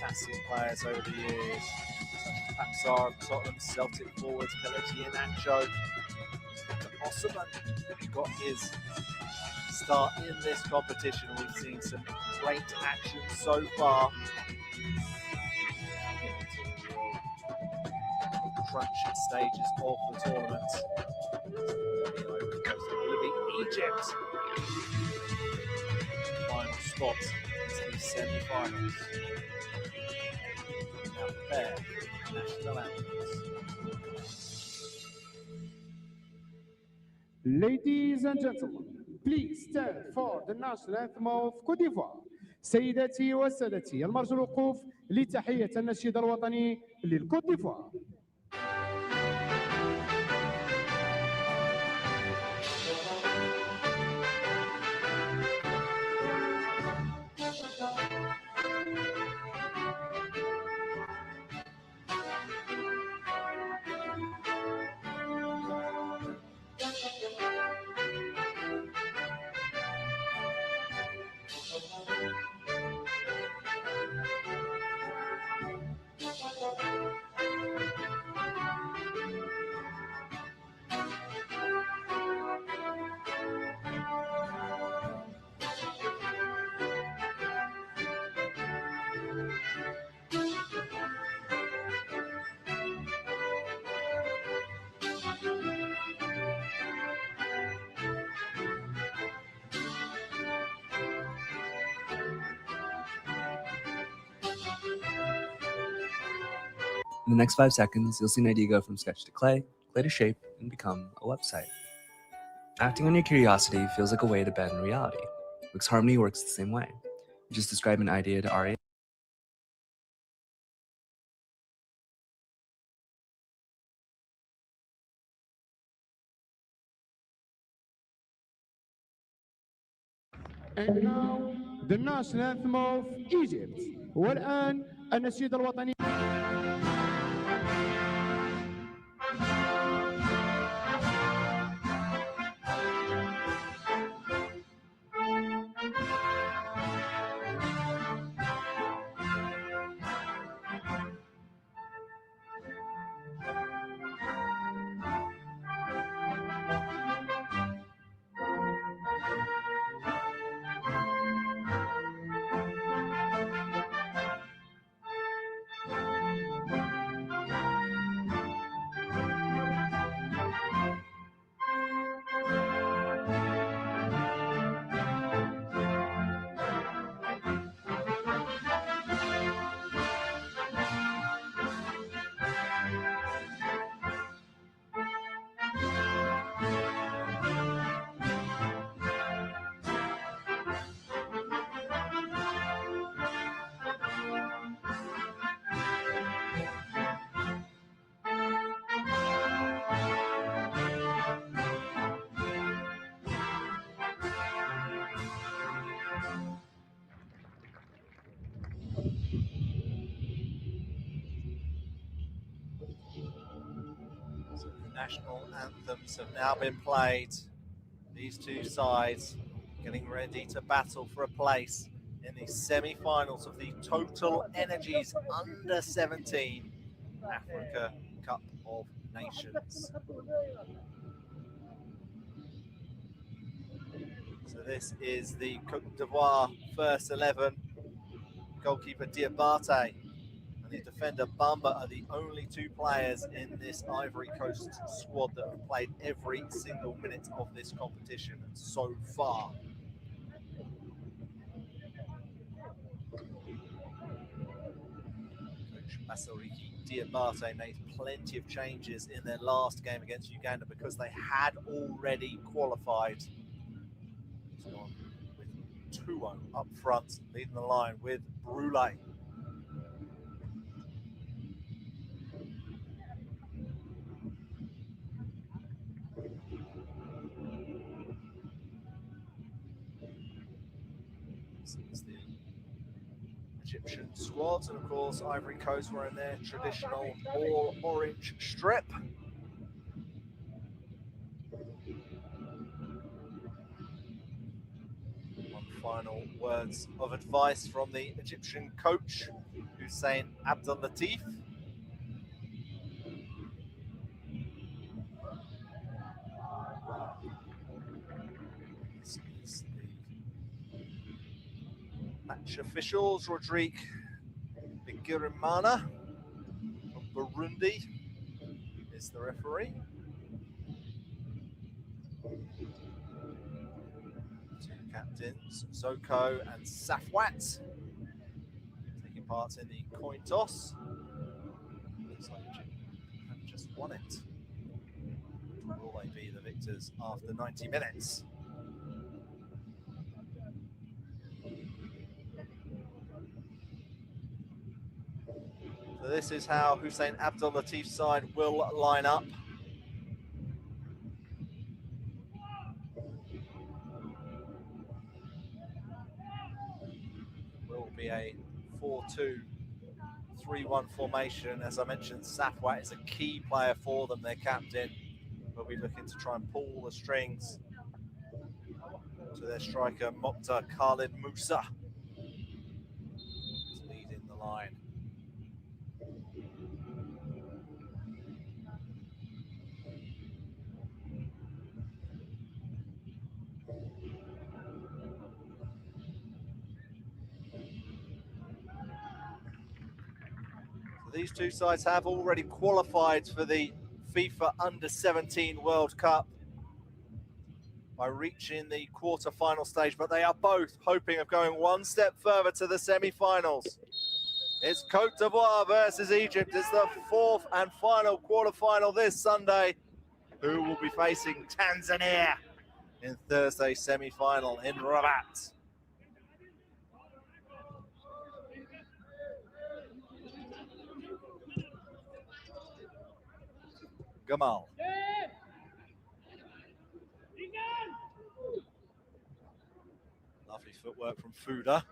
fantastic players over the years, such as Paxar of Tottenham, Celtic forwards Kelechi Iheanacho. Osman got his start in this competition. We've seen some great action so far. Crunching stages of the tournament. Will it be Egypt? Final spot in the semi-finals. Now prepare for national anthems. Ladies and gentlemen, please stand for the national anthem of Côte d'Ivoire. سيداتي وسادتي، المرجو الوقوف لتحية النشيد الوطني للكوت ديفوار. In the next 5 seconds, you'll see an idea go from sketch to clay to shape, and become a website. Acting on your curiosity feels like a way to bend reality. Wix Harmony works the same way. You just describe an idea to Aria. And now the national anthem of Egypt. والآن النشيد الوطني. National anthems have now been played. These two sides getting ready to battle for a place in the semi-finals of the Total Energies Under 17 Africa Cup of Nations. So this is the Côte d'Ivoire first 11. Goalkeeper Diabate and the defender Bamba are the only two players in this Ivory Coast squad that have played every single minute of this competition so far. Coach Masariki Diabate made plenty of changes in their last game against Uganda because they had already qualified. He's gone with Tuo up front, leading the line with Brule. Egyptian squads, and of course Ivory Coast were in their traditional all orange strip. One final words of advice from the Egyptian coach, Hussein Abdul Latif. This is the match officials. Rodrigue Bigirimana from Burundi is the referee. Two captains, Zoko and Safwat, taking part in the coin toss. Looks like Egypt have just won it. Will they be the victors after 90 minutes? So this is how Hussein Abdul Latif's side will line up. Will be a 4-2-3-1 formation. As I mentioned, Safwat is a key player for them, their captain. Will be looking to try and pull the strings to their striker, Mokhtar Khalid Musa, is leading the line. So these two sides have already qualified for the FIFA Under-17 World Cup by reaching the quarter-final stage, but they are both hoping of going one step further to the semi-finals. It's Côte d'Ivoire versus Egypt. It's the fourth and final quarter-final this Sunday. Who will be facing Tanzania in Thursday's semi-final in Rabat? Gamal. Lovely footwork from Fuda.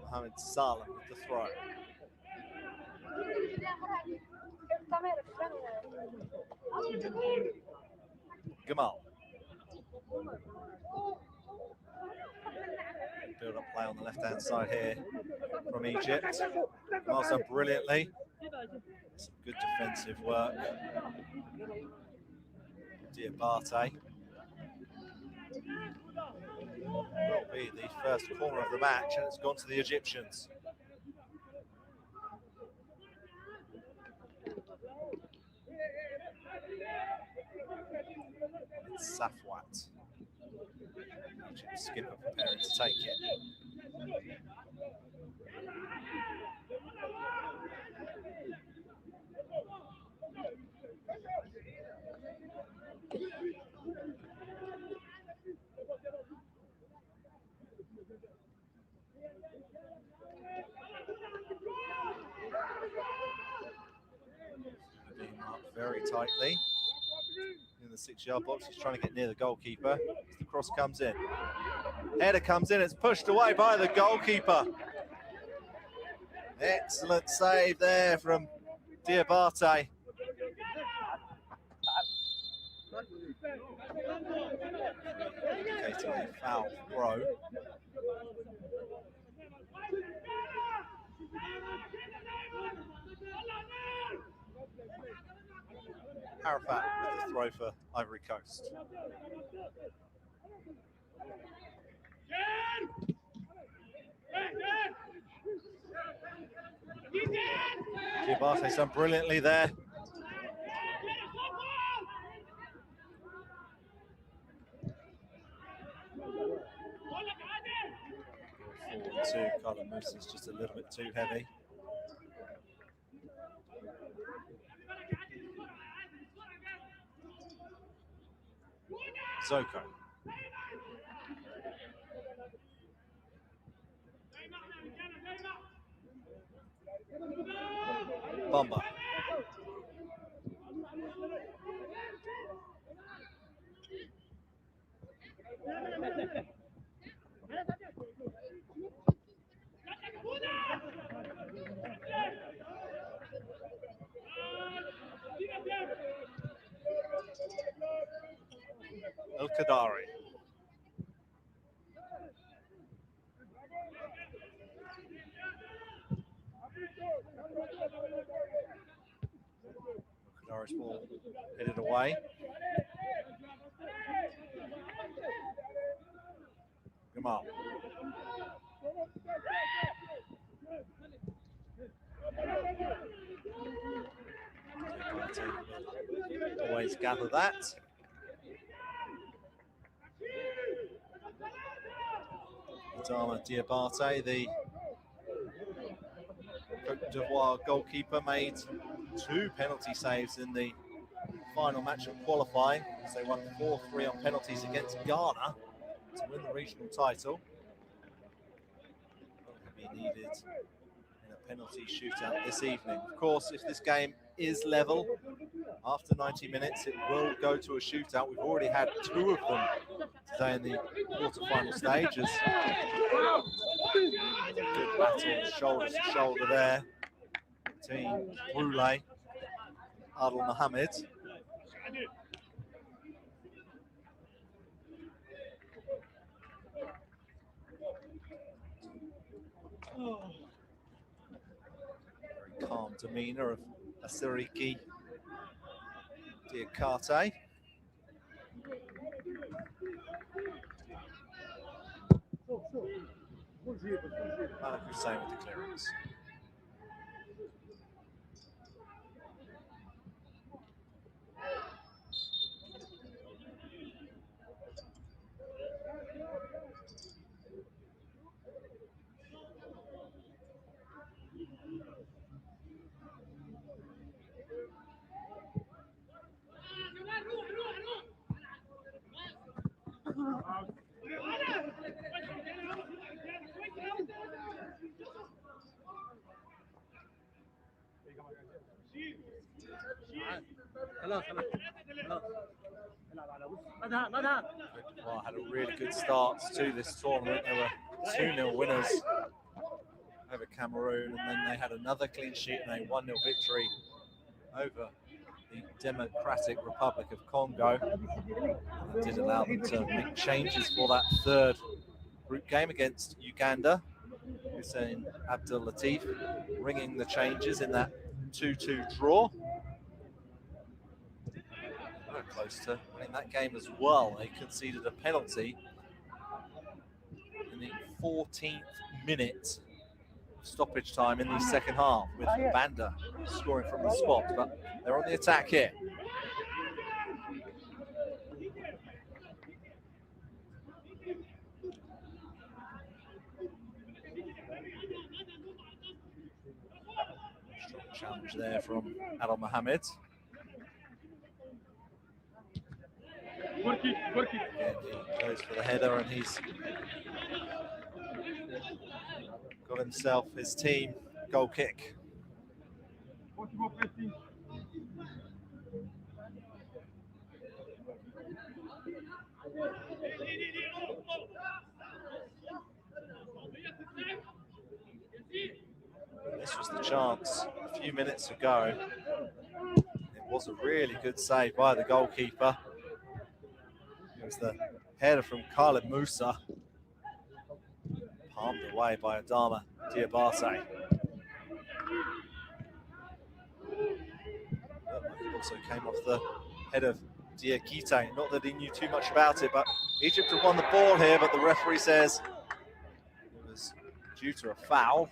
Mohamed Salah with the throw. Gamal. Build up play on the left-hand side here from Egypt. Gamal's done brilliantly. Some good defensive work. Diabate. Will be the first corner of the match, and it's gone to the Egyptians. It's Safwat. Egypt skipper preparing to take it. Being marked very tightly in the 6-yard box. He's trying to get near the goalkeeper as the cross comes in. Header comes in, it's pushed away by the goalkeeper. Excellent save there from Diabate. Indicating a foul throw. Arafat with the throw for Ivory Coast. Diabate's done brilliantly there. 4-2, Khalid Musa is just a little bit too heavy. Zoko. Bomba. El Kadari. Kadari's ball headed away. Gamal. Always gather that. Adama Diabate, the Côte d'Ivoire goalkeeper, made 2 penalty saves in the final match of qualifying. So they won 4-3 on penalties against Ghana to win the regional title. Will be needed in a penalty shootout this evening. Of course, if this game is level, after 90 minutes, it will go to a shootout. We've already had 2 of them today in the quarter-final stages. Good battle, shoulder to shoulder there between Brule, Adel Mohamed. Very calm demeanour of Asiriki Diakate. Malik Hussein with the clearance. Well, had a really good start to this tournament. They were 2-0 winners over Cameroon, and then they had another clean sheet and a 1-0 victory over the Democratic Republic of Congo. That did allow them to make changes for that 3rd group game against Uganda. Hussein Abdul Latif ringing the changes in that 2-2 draw. Very close to winning that game as well. They conceded a penalty in the 14th minute stoppage time in the second half, with Banda scoring from the spot, but they're on the attack here. Strong challenge there from Adel Mohamed. Again, he goes for the header, and he's got himself his team goal kick. This was the chance a few minutes ago. It was a really good save by the goalkeeper. It was the header from Khalid Musa, palmed away by Adama Diabate. Also came off the head of Diakite. Not that he knew too much about it, but Egypt have won the ball here, but the referee says it was due to a foul.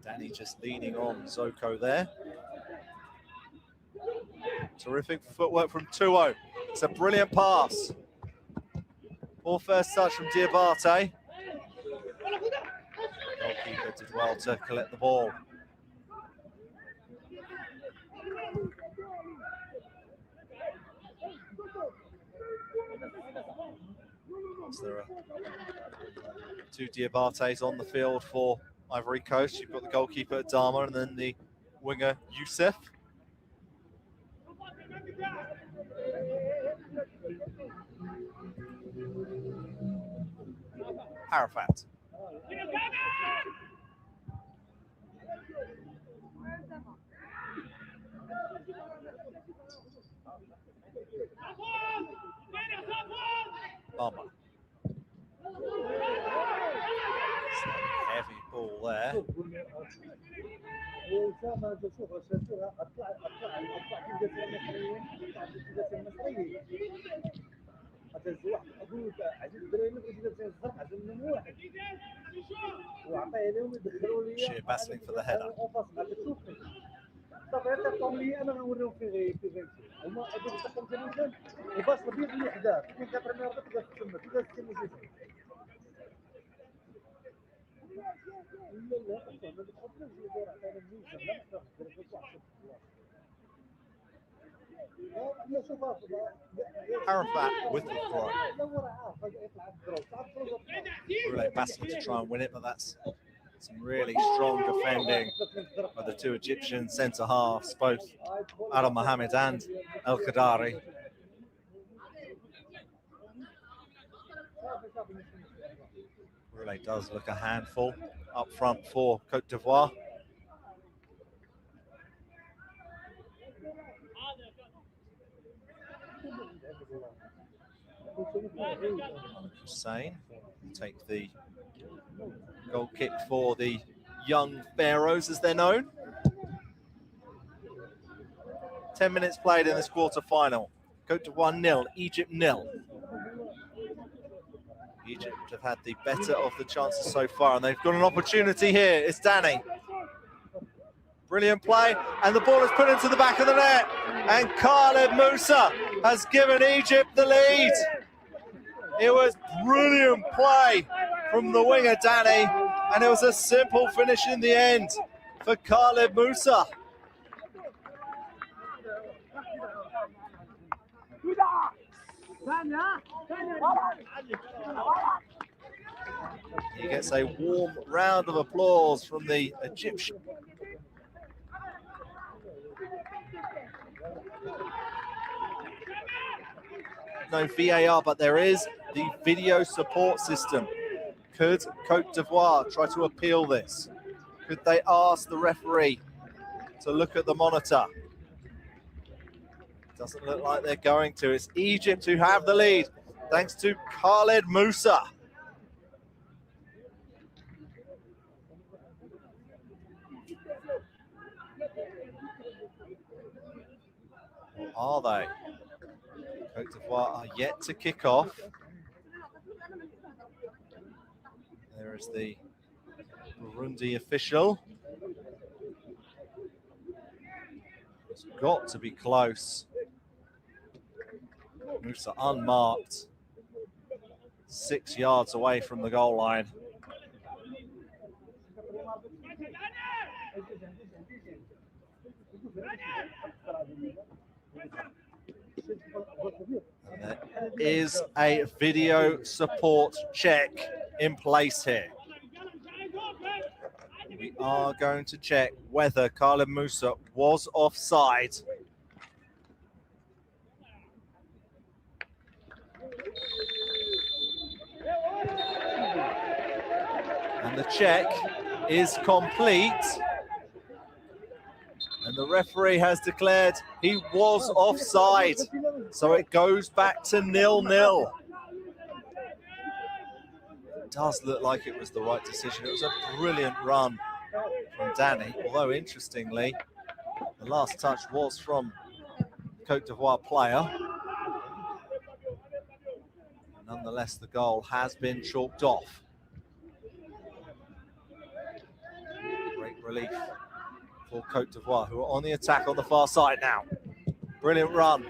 Danny just leaning on Zoko there. Terrific footwork from Tuo. It's a brilliant pass. Poor first touch from Diabate. Goalkeeper did well to collect the ball. So there are 2 Diabates on the field for Ivory Coast. You've got the goalkeeper Adama and then the winger Youssef. Arafat. Bummer. Heavy ball there. Sheer battling for the header. Arafat with the throw. Really battling to try and win it, but that's some really strong defending by the two Egyptian centre halves, both Adam Mohammed and El Qadari. Really does look a handful up front for Côte d'Ivoire. Hussein will take the goal kick for the young Pharaohs, as they're known. 10 minutes played in this quarter-final. Côte d'Ivoire 0, Egypt 0. Egypt have had the better of the chances so far, and they've got an opportunity here. It's Danny. Brilliant play, and the ball is put into the back of the net, and Khaled Musa has given Egypt the lead. It was brilliant play from the winger Danny, and it was a simple finish in the end for Khaled Musa. He gets a warm round of applause from the Egyptian. No VAR, but there is the video support system. Could Côte d'Ivoire try to appeal this? Could they ask the referee to look at the monitor? Doesn't look like they're going to. It's Egypt who have the lead, thanks to Khaled Musa. Or are they? Côte d'Ivoire are yet to kick off. There is the Burundi official. It's got to be close. Musa unmarked, 6 yards away from the goal line. And there is a video support check in place here. We are going to check whether Khaled Musa was offside. And the check is complete. And the referee has declared he was offside. So it goes back to 0-0. It does look like it was the right decision. It was a brilliant run from Danny, although interestingly, the last touch was from the Côte d'Ivoire player. Nonetheless, the goal has been chalked off. Great relief for Côte d'Ivoire, who are on the attack on the far side now. Brilliant run.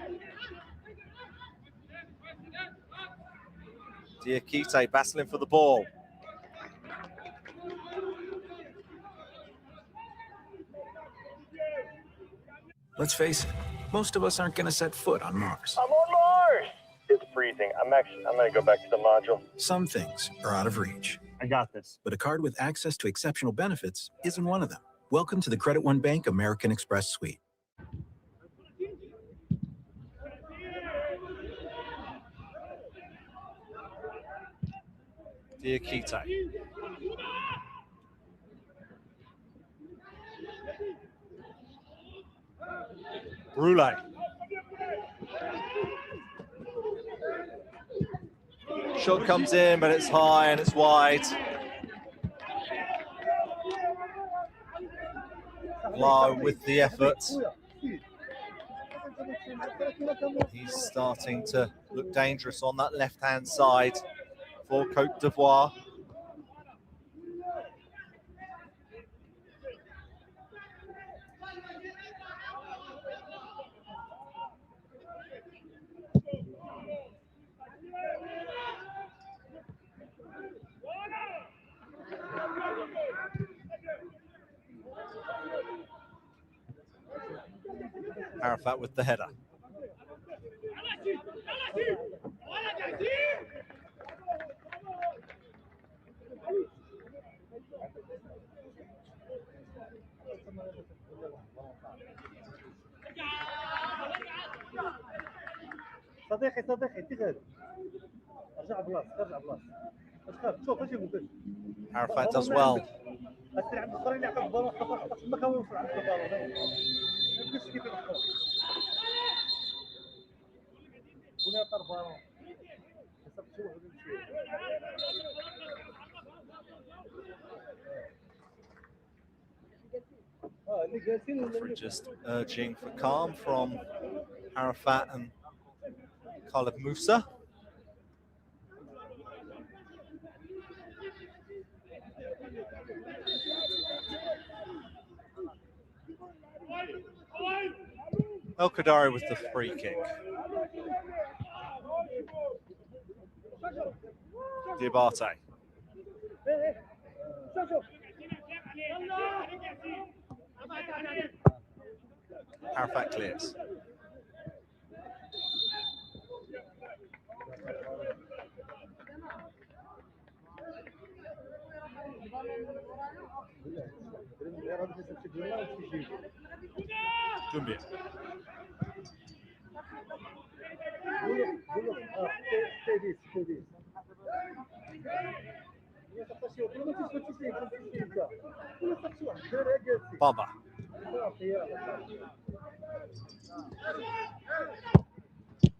Diakite battling for the ball. Let's face it, most of us aren't going to set foot on Mars. I'm on Mars! It's freezing. I'm going to go back to the module. Some things are out of reach. I got this. But a card with access to exceptional benefits isn't one of them. Welcome to the Credit One Bank American Express Suite. Diakite. Brule. Shot comes in, but it's high and it's wide. Low with the effort. He's starting to look dangerous on that left-hand side for Côte d'Ivoire. Arafat with the header. صديقي تغير ارجع بلاص ارجع بلاص تخاف شوف اش يقول Arafat does well. السي عند الاخرين يعطيك البالون ما كان يوصل عند البالون ما كيفاش كيف يدخل ولا طار بالون حسب شو واحد Referee just urging for calm from Arafat and Khalid Musa. El Kadari with the free kick. Diabate. Arafat clears. Dumbia. Bamba.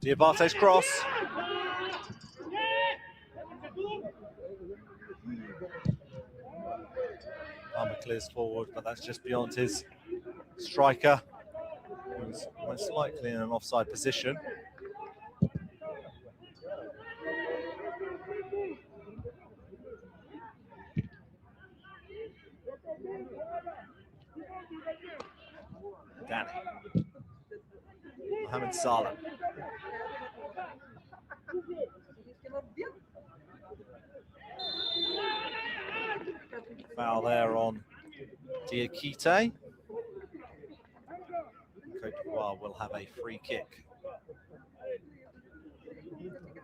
Diabate's cross. Bamba clears forward, but that's just beyond his striker, who's most likely in an offside position. Danny. Mohamed Salah. Foul there on Diakite. Côte d'Ivoire will have a free kick.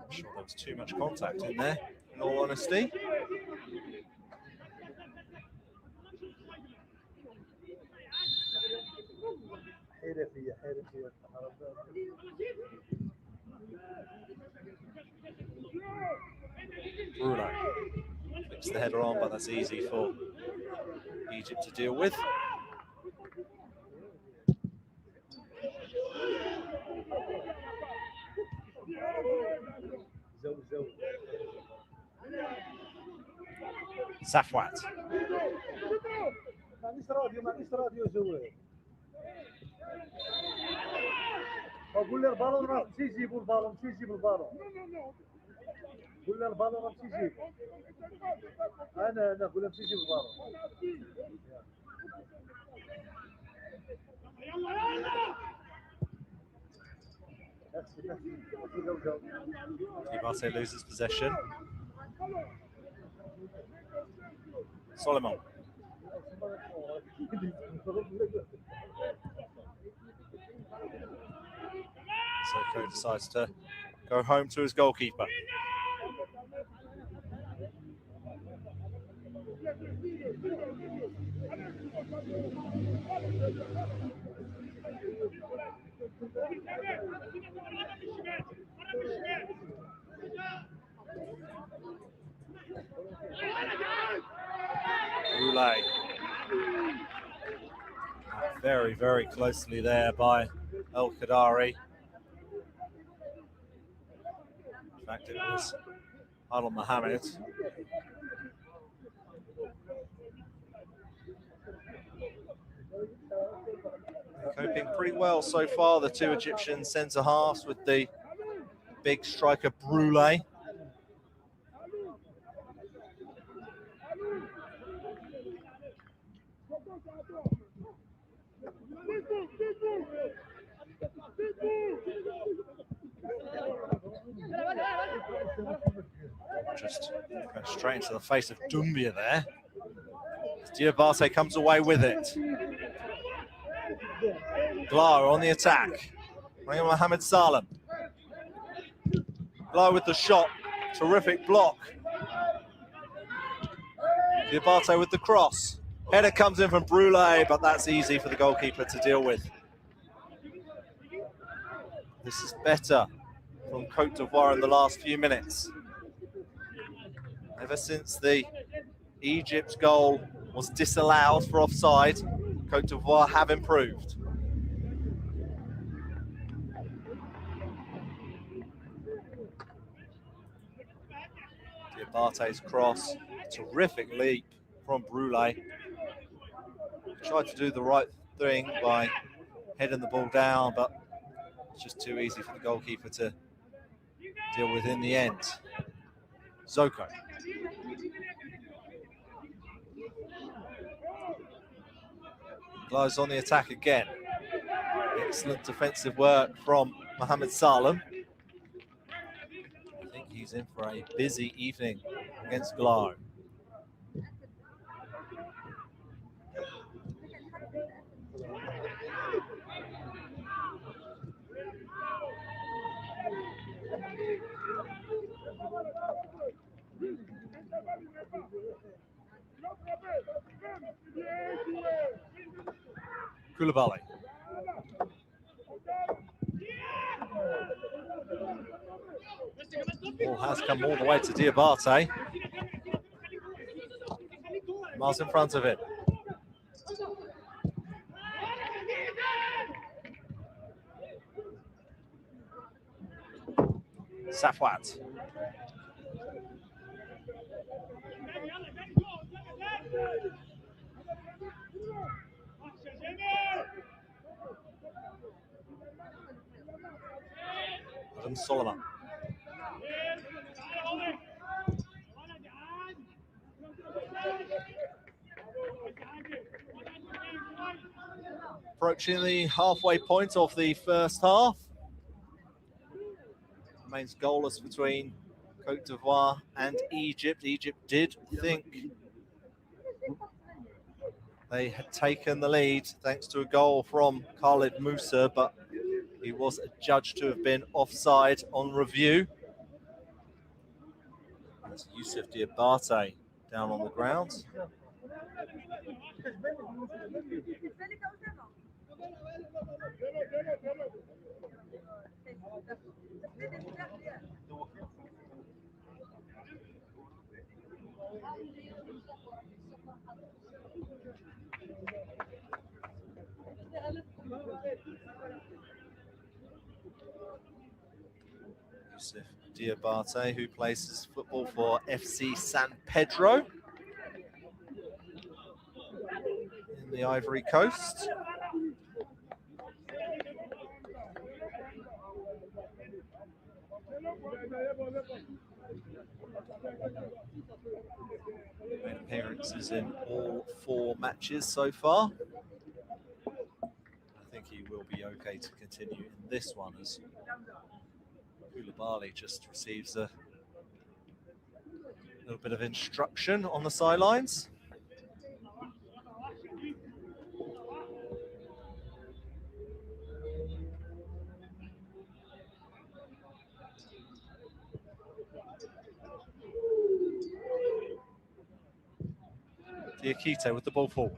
I'm sure there was too much contact in there, in all honesty. Bruno flips the header on, but that's easy for Egypt to deal with. Safwat. قول لي البالون راه مشي يجيبوا البالون مشي يجيب البالون قول لي البالون راه مشي يجيب انا قول له مشي يجيب البالون Diabate loses possession. Solomon. Soko decides to go home to his goalkeeper. Roulé. Very, very closely there by El Kadari. In fact, it was Adel Mohammed. Coping pretty well so far, the two Egyptian centre halves, with the big striker Brule. Just going straight into the face of Doumbia there. Diabate comes away with it. Glar on the attack. Bring on Mohamed Salem. Glar with the shot. Terrific block. Diabate with the cross. Header comes in from Brule, but that's easy for the goalkeeper to deal with. This is better from Côte d'Ivoire in the last few minutes. Ever since the Egypt goal was disallowed for offside, Côte d'Ivoire have improved. Diabate's cross, terrific leap from Brule. Tried to do the right thing by heading the ball down, but it's just too easy for the goalkeeper to deal with in the end. Zoko. Glar's on the attack again. Excellent defensive work from Mohamed Salem. I think he's in for a busy evening against Glar. Koulibaly. Ball has come all the way to Diabate. Miles in front of it. Safwat. Adam Solomon. Approaching the halfway point of the first half. Remains goalless between Côte d'Ivoire and Egypt. Egypt did think they had taken the lead thanks to a goal from Khalid Musa, but he was adjudged to have been offside on review. That's Youssef Diabate down on the ground. Youssef Diabate, who plays football for FC San Pedro in the Ivory Coast. Made appearances in all 4 matches so far. I think he will be okay to continue in this one, as Koulibaly just receives a little bit of instruction on the sidelines. Diakite with the ball forward.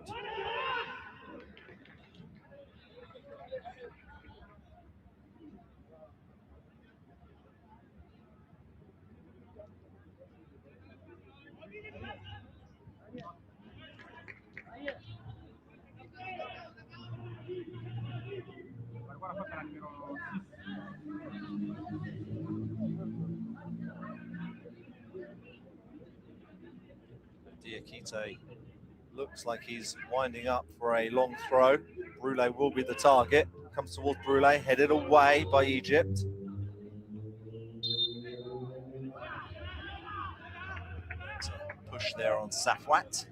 Kite looks like he's winding up for a long throw. Brule will be the target. Comes towards Brule, headed away by Egypt. So push there on Safwat.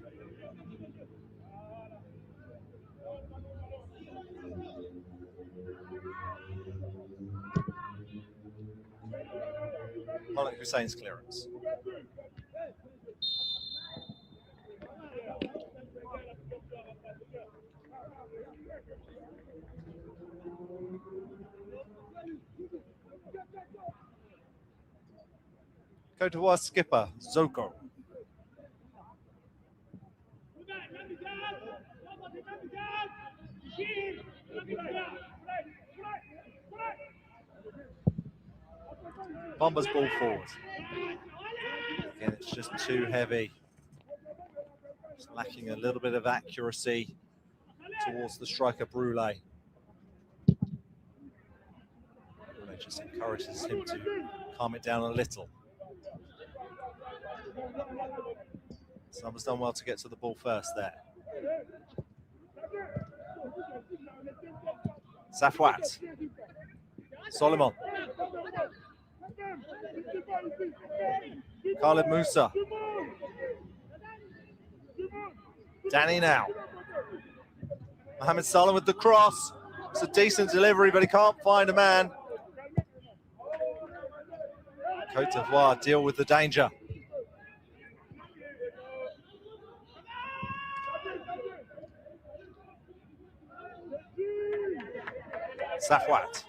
Malik Hussein's clearance. Côte d'Ivoire skipper, Zoko. Bombers ball forward. Again, it's just too heavy. Just lacking a little bit of accuracy towards the striker, Brule. Brule just encourages him to calm it down a little. Someone's done well to get to the ball first there. Safwat. Solomon. Khalid Musa. Danny now. Mohamed Salah with the cross. It's a decent delivery, but he can't find a man. Côte d'Ivoire deal with the danger. Safwat.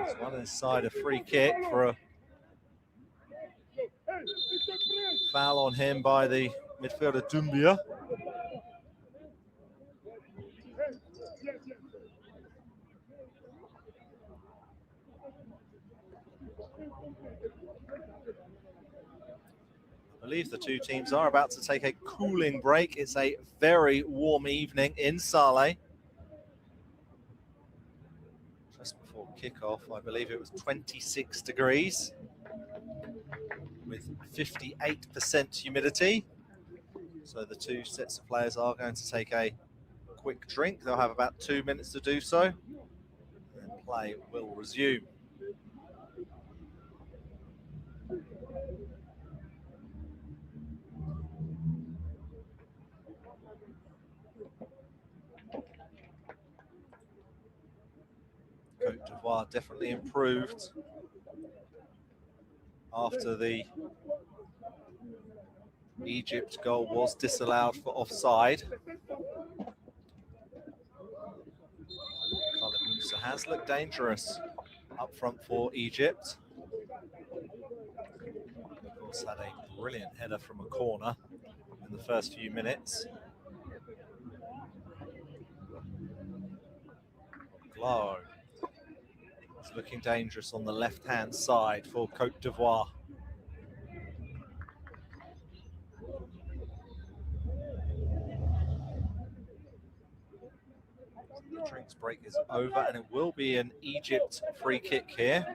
It's one inside, a free kick for a foul on him by the midfielder Doumbia. I believe the two teams are about to take a cooling break. It's a very warm evening in Saleh. Just before kickoff, I believe it was 26 degrees with 58% humidity. So the two sets of players are going to take a quick drink. They'll have about 2 minutes to do so, and then play will resume. Côte d'Ivoire definitely improved after the Egypt goal was disallowed for offside. Khalid Musa has looked dangerous up front for Egypt. Of course, had a brilliant header from a corner in the first few minutes. Glow. It's looking dangerous on the left-hand side for Côte d'Ivoire. The drinks break is over, and it will be an Egypt free kick here.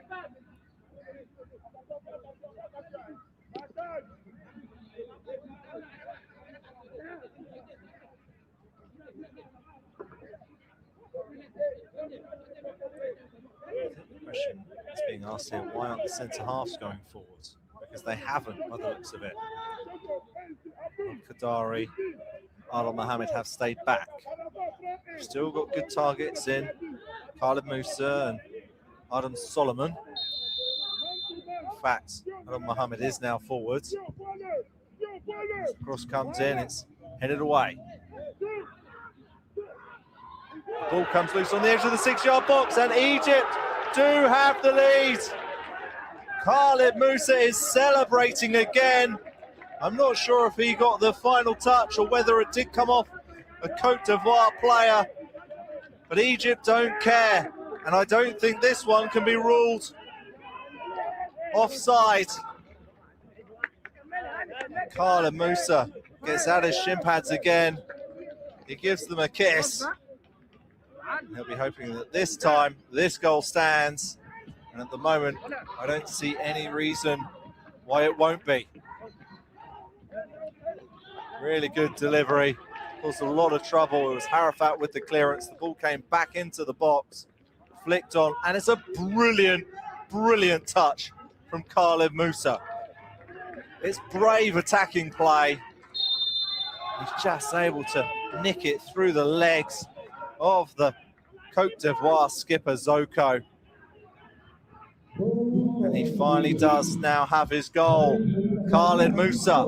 The question is being asked here, why aren't the centre halves going forwards? Because they haven't, by the looks of it. Kadari, Adel Mohamed have stayed back. Still got good targets in Khalid Musa and Adam Solomon. In fact, Adel Mohamed is now forwards. As the cross comes in, it's headed away. Ball comes loose on the edge of the 6-yard box, and Egypt do have the lead. Khalid Musa is celebrating again. I'm not sure if he got the final touch or whether it did come off a Côte d'Ivoire player, but Egypt don't care, and I don't think this one can be ruled offside. Khalid Musa gets out his shin pads again. He gives them a kiss. He'll be hoping that this time this goal stands, And at the moment, I don't see any reason why it won't be. Really good delivery. Caused a lot of trouble. It was Harafat with the clearance. The ball came back into the box, flicked on, and it's a brilliant, brilliant touch from Khalid Musa. It's brave attacking play. He's just able to nick it through the legs of the Côte d'Ivoire skipper Zoko. And he finally does now have his goal. Khalid Musa.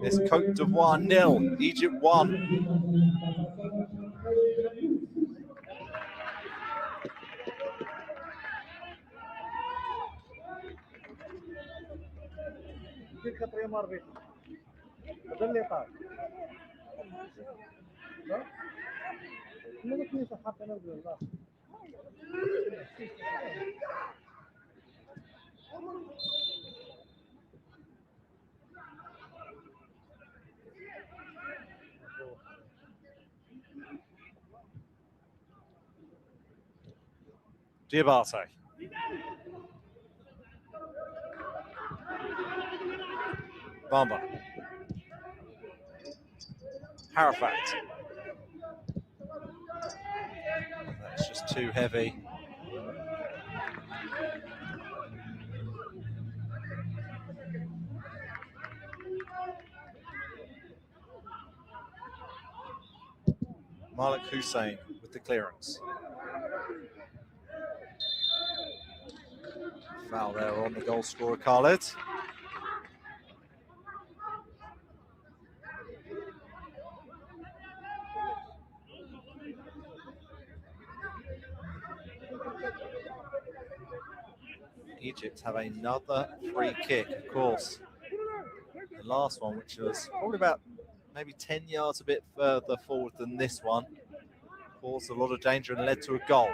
It's Côte d'Ivoire 0, Egypt 1. Diabate. Bamba. Harafat. That's just too heavy. Malik Hussein with the clearance. Foul there on the goal scorer, Khalid. Egypt have another free kick, of course. The last one, which was probably about maybe 10 yards a bit further forward than this one, caused a lot of danger and led to a goal.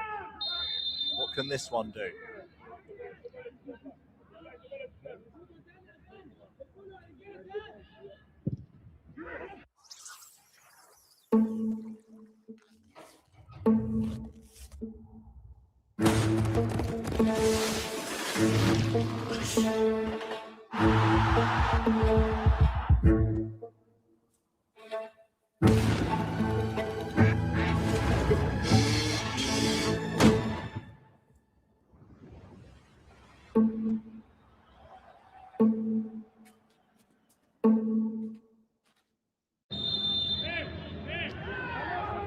What can this one do?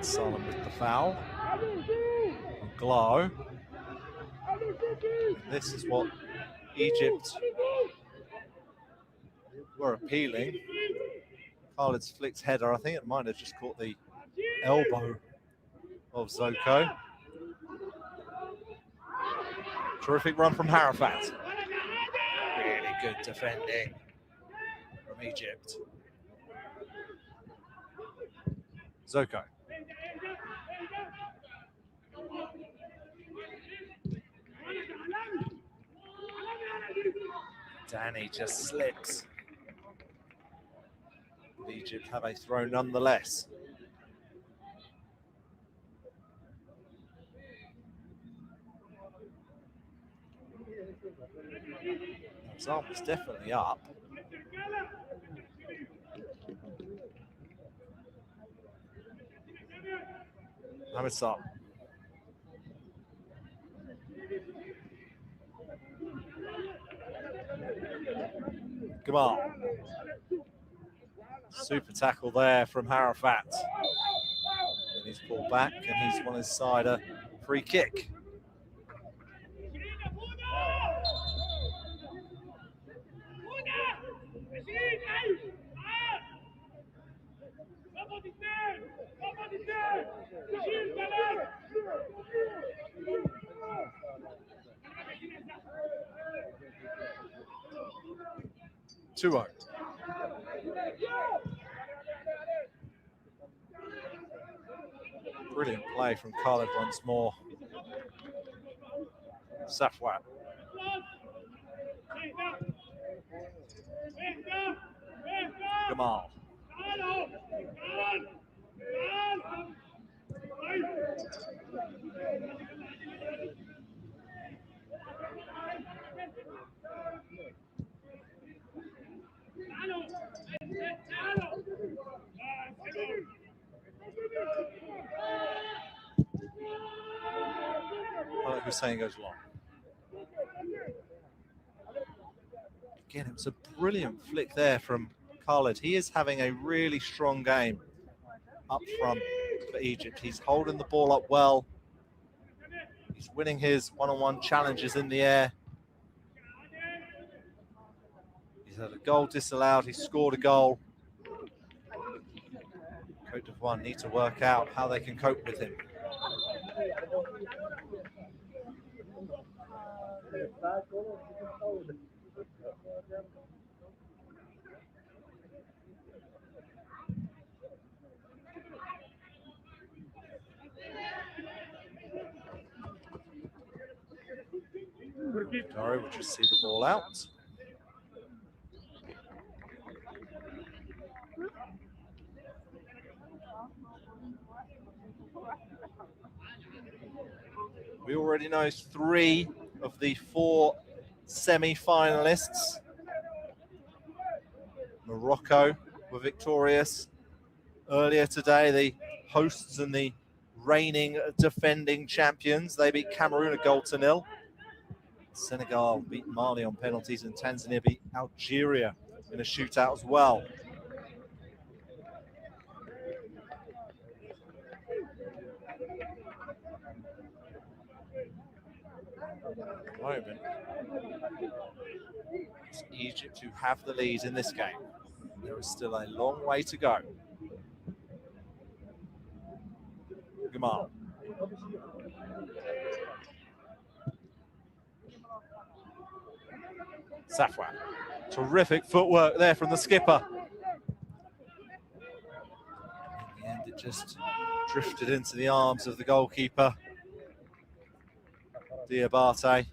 Salem with the foul. Glow. This is what Egypt were appealing. Khalid's flicked header, I think it might have just caught the elbow of Zoko. Terrific run from Harafat. Really good defending from Egypt. Zoko. Danny just slips. Egypt have a throw nonetheless. His arm was definitely up. Mohamed Salah. Gamal. Super tackle there from Harafat. And he's pulled back and he's won his side a free kick. Two-0. Brilliant play from Khalid once more. Safwat. Gamal. Hussein goes long. Again, it was a brilliant flick there from Khalid. He is having a really strong game up front for Egypt. He's holding the ball up well. He's winning his one-on-one challenges in the air. He's had a goal disallowed. He's scored a goal. Côte d'Ivoire need to work out how they can cope with him. Dori will just see the ball out. We already know 3 of the 4 semi-finalists. Morocco were victorious earlier today, the hosts and the reigning defending champions. They beat Cameroon 1-0. Senegal beat Mali on penalties, and Tanzania beat Algeria in a shootout as well. At the moment, it's Egypt who have the lead in this game. There is still a long way to go. Gamal. Safwan. Terrific footwork there from the skipper. In the end, it just drifted into the arms of the goalkeeper, Diabate.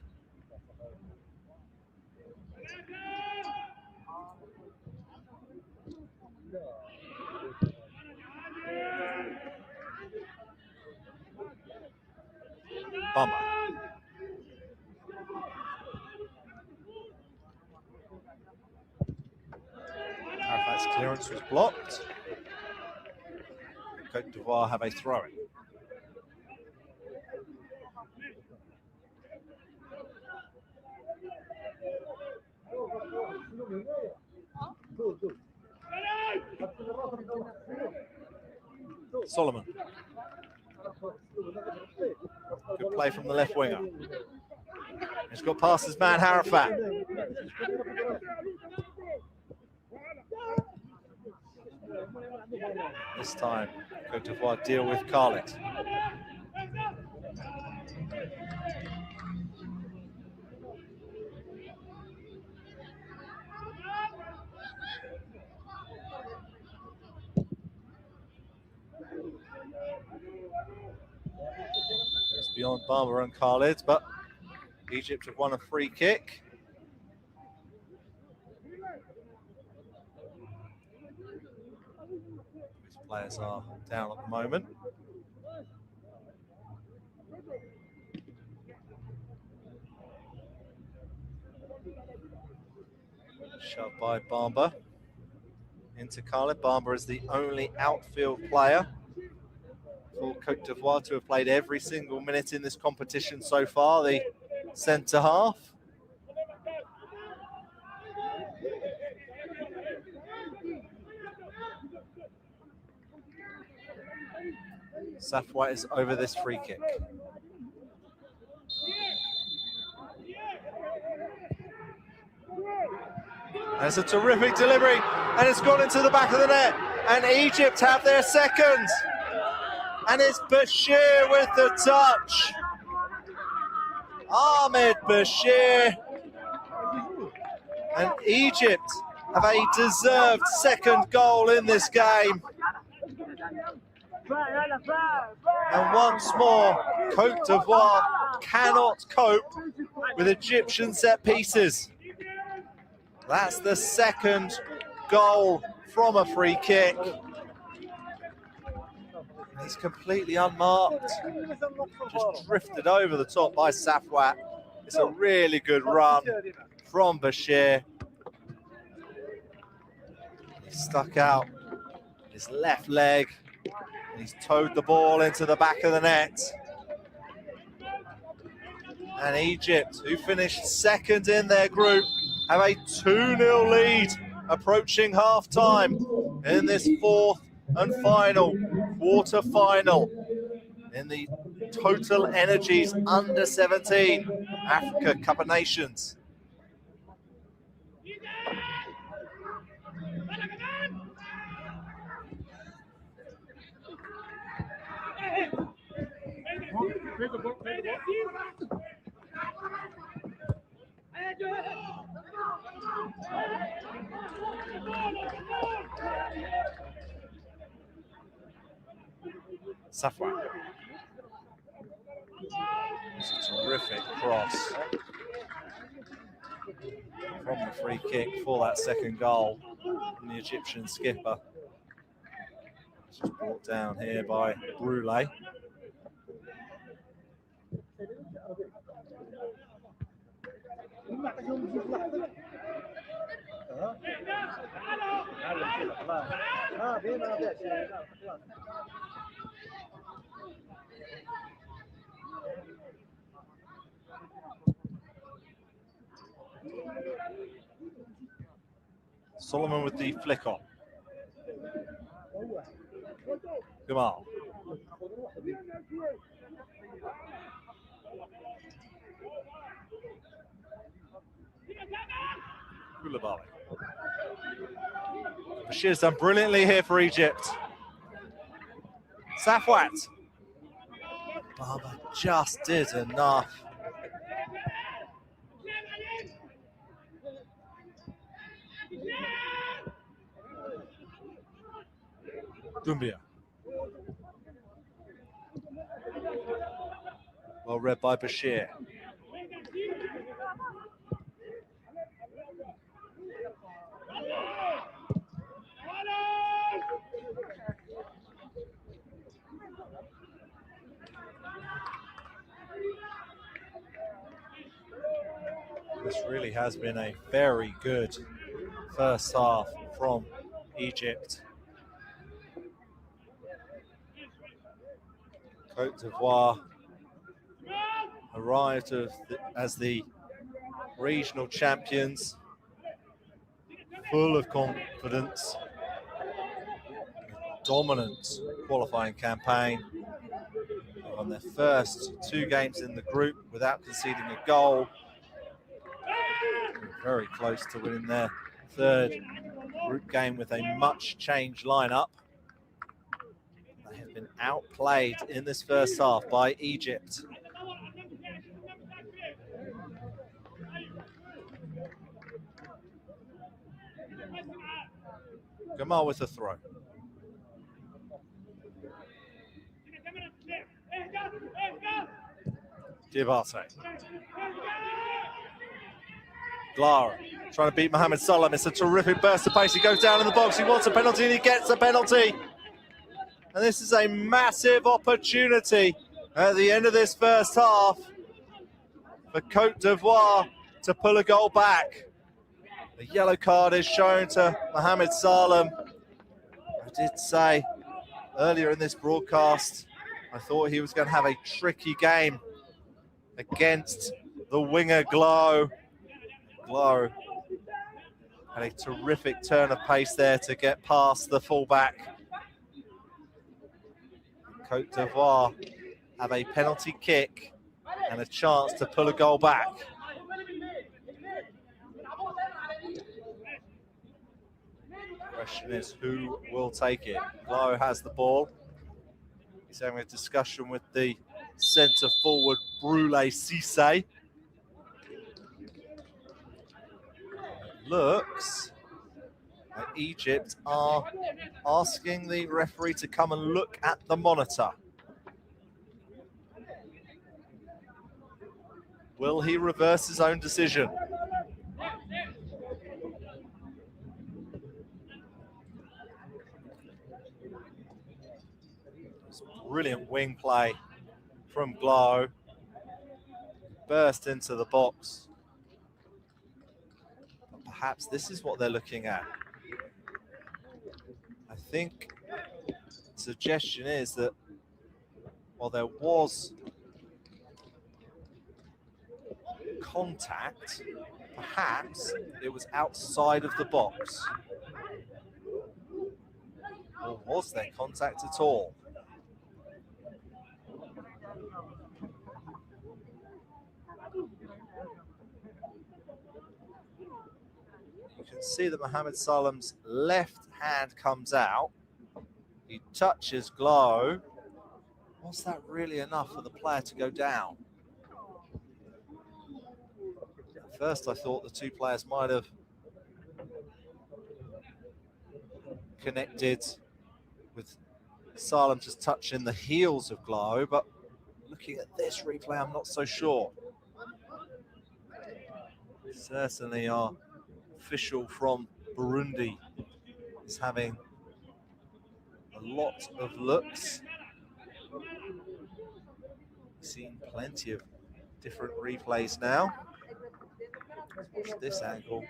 Bummer. Arafat's clearance was blocked. Côte d'Ivoire have a throw-in. Solomon. Good play from the left winger. He's got past his man Arafat. This time, Côte d'Ivoire deal with Khalid. It's beyond Barber and Khalid, but Egypt have won a free kick. These players are down at the moment. Shoved by Bamba into Khalid. Bamba is the only outfield player for Côte d'Ivoire to have played every single minute in this competition so far, the centre half. Safwa is over this free kick. There's a terrific delivery, and it's gone into the back of the net, and Egypt have their second. And it's Bashir with the touch. Ahmed Bashir. And Egypt have a deserved second goal in this game. And once more, Côte d'Ivoire cannot cope with Egyptian set pieces. That's the second goal from a free kick. He's completely unmarked. Just drifted over the top by Safwat. It's a really good run from Bashir. stuck out his left leg, and he's towed the ball into the back of the net. And Egypt, who finished second in their group, have a 2-0 lead approaching half-time in this fourth and final quarter-final in the Total Energies Under-17 Africa Cup of Nations. Safwan. It's a terrific cross from the free kick for that second goal from the Egyptian skipper. It's just brought down here by Brule. Solomon with the flick on. Gamal. Koulibaly. Bashir's done brilliantly here for Egypt. Safwat. Barber just did enough. Doumbia. Well read by Bashir. This really has been a very good first half from Egypt. Côte d'Ivoire arrived as the regional champions, full of confidence, dominant qualifying campaign on their first 2 games in the group without conceding a goal. Very close to winning their third group game with a much changed lineup. They have been outplayed in this first half by Egypt. Gamal with the throw. Diabate. Glara trying to beat Mohamed Salah. It's a terrific burst of pace. He goes down in the box. He wants a penalty and he gets a penalty. And this is a massive opportunity at the end of this first half for Côte d'Ivoire to pull a goal back. The yellow card is shown to Mohamed Salah. I did say earlier in this broadcast, I thought he was going to have a tricky game against the winger Glow. Glow had a terrific turn of pace there to get past the fullback. Côte d'Ivoire have a penalty kick and a chance to pull a goal back. The question is, who will take it? Glow has the ball. He's having a discussion with the centre forward, Brule Cisse. Looks like Egypt are asking the referee to come and look at the monitor. Will he reverse his own decision? Brilliant wing play from Glow. Burst into the box. But perhaps this is what they're looking at. think the suggestion is that while there was contact, perhaps it was outside of the box. Or was there contact at all? You can see that Mohamed Salem's left hand comes out. He touches Glow. Was that really enough for the player to go down? At first I thought the two players might have connected with Salem just touching the heels of Glow, but looking at this replay, I'm not so sure. Certainly our official from Burundi is having a lot of looks. We've seen plenty of different replays now. Let's watch this angle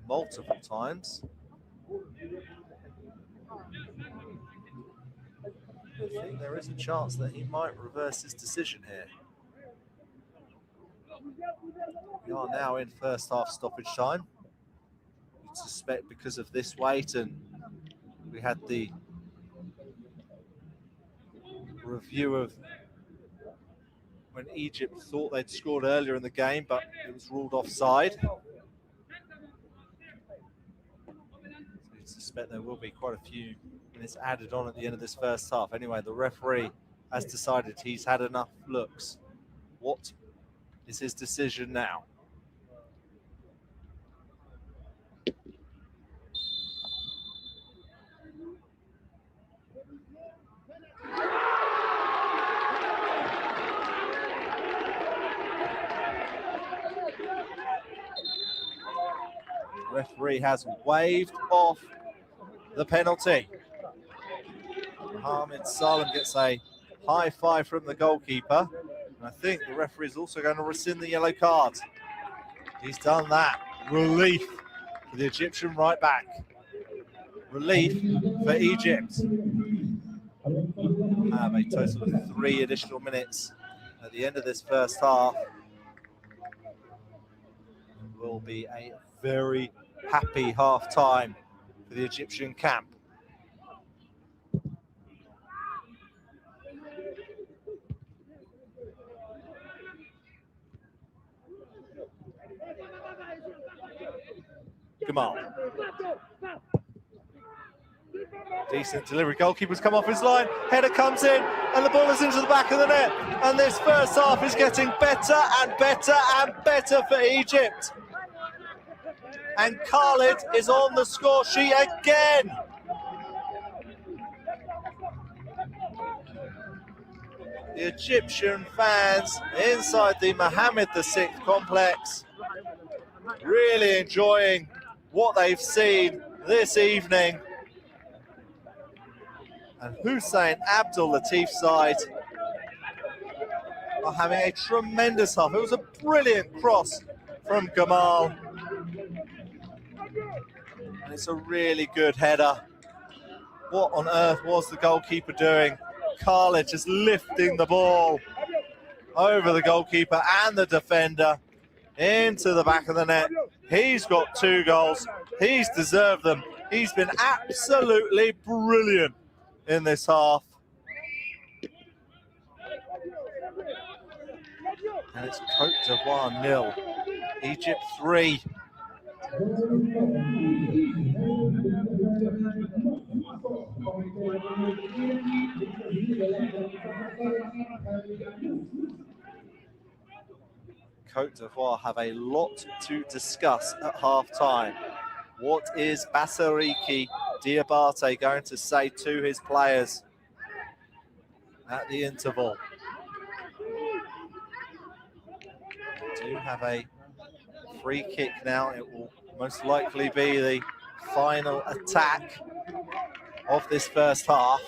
multiple times. I think there is a chance that he might reverse his decision here. We are now in first half stoppage time. You'd suspect because of this weight, and we had the review of when Egypt thought they'd scored earlier in the game, but it was ruled offside. So you'd suspect there will be quite a few minutes added on at the end of this first half. Anyway, the referee has decided he's had enough looks. What is his decision now? The referee has waved off the penalty. Mohamed Salem gets a high five from the goalkeeper. And I think the referee is also going to rescind the yellow card. He's done that. Relief for the Egyptian right back. Relief for Egypt. Have a total of 3 additional minutes at the end of this first half. It will be a very happy half time for the Egyptian camp. Gamal. Decent delivery. Goalkeeper's come off his line. Header comes in, and the ball is into the back of the net. And this first half is getting better and better and better for Egypt. And Khalid is on the score sheet again. The Egyptian fans inside the Mohammed VI complex really enjoying what they've seen this evening. And Hussein Abdul Latif's side are having a tremendous half. It was a brilliant cross from Gamal. And it's a really good header. What on earth was the goalkeeper doing? Khalid just lifting the ball over the goalkeeper and the defender into the back of the net. He's got 2 goals. He's deserved them. He's been absolutely brilliant in this half. And it's Côte d'Ivoire 0, Egypt 3. Côte d'Ivoire have a lot to discuss at half-time. What is Basariki Diabate going to say to his players at the interval? We do have a free kick now. It will most likely be the final attack of this first half.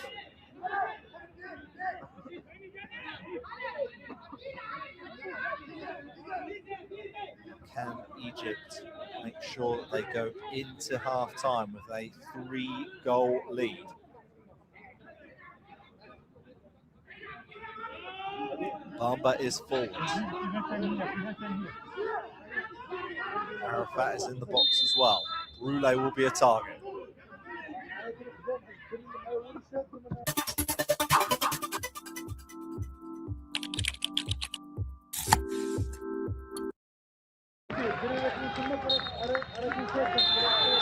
Can Egypt make sure that they go into half-time with a 3-goal lead? Bamba is forward. Arafat is in the box as well. Brule will be a target.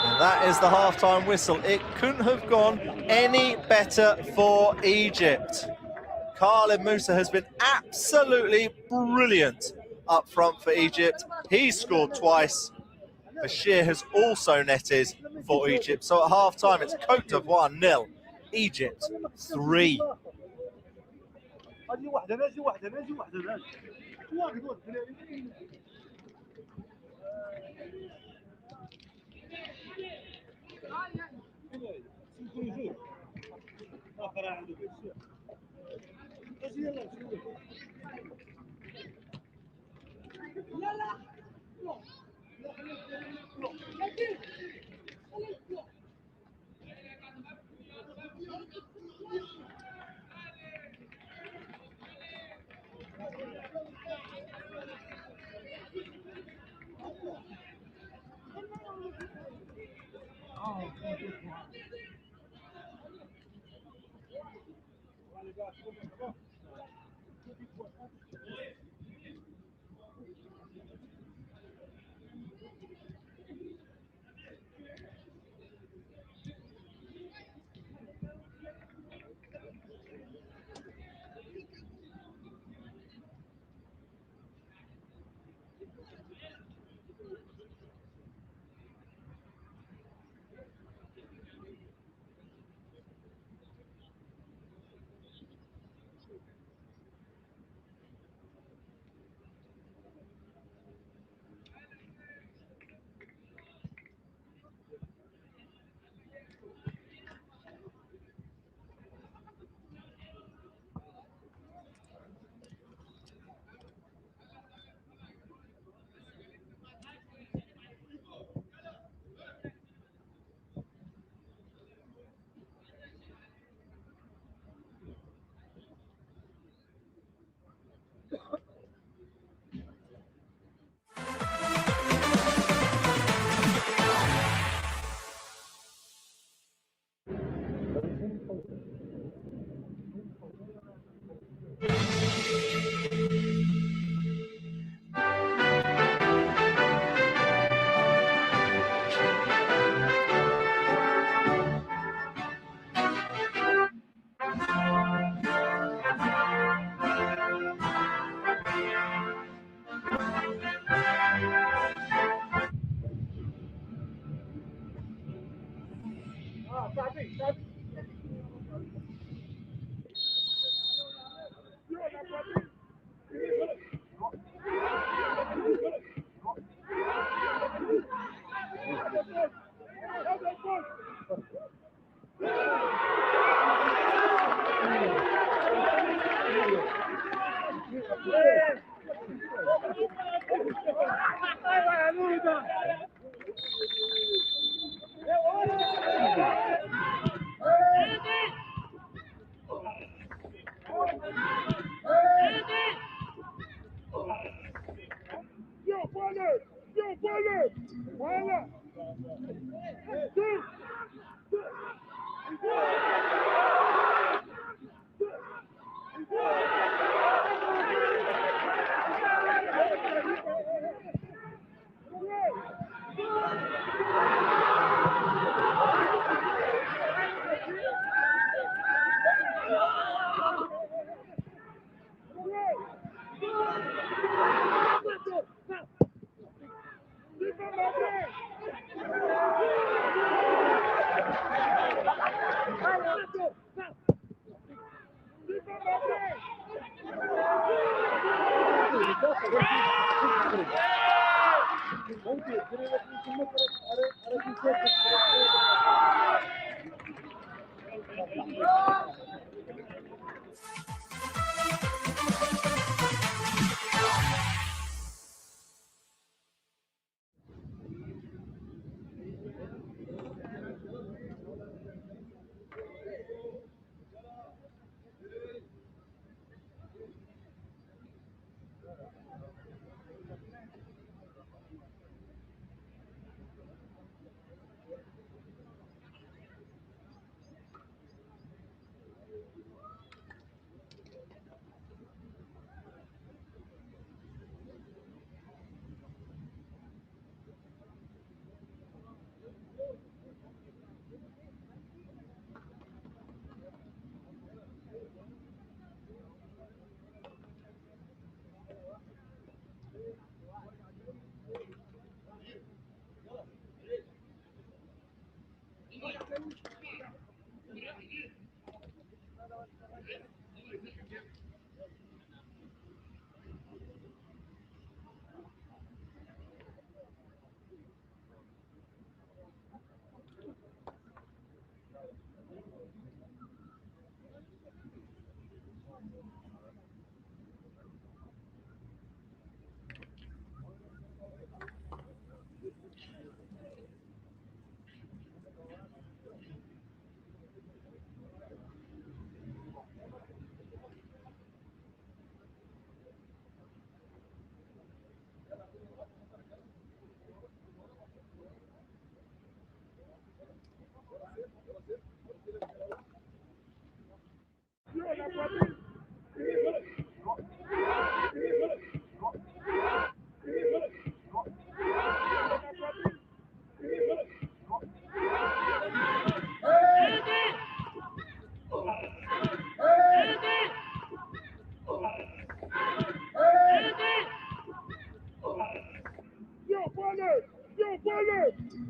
And that is the half-time whistle. It couldn't have gone any better for Egypt. Khalid Musa has been absolutely brilliant up front for Egypt. He scored twice. Bashir has also netted for Egypt. So at half-time, it's Côte d'Ivoire 0, Egypt 3.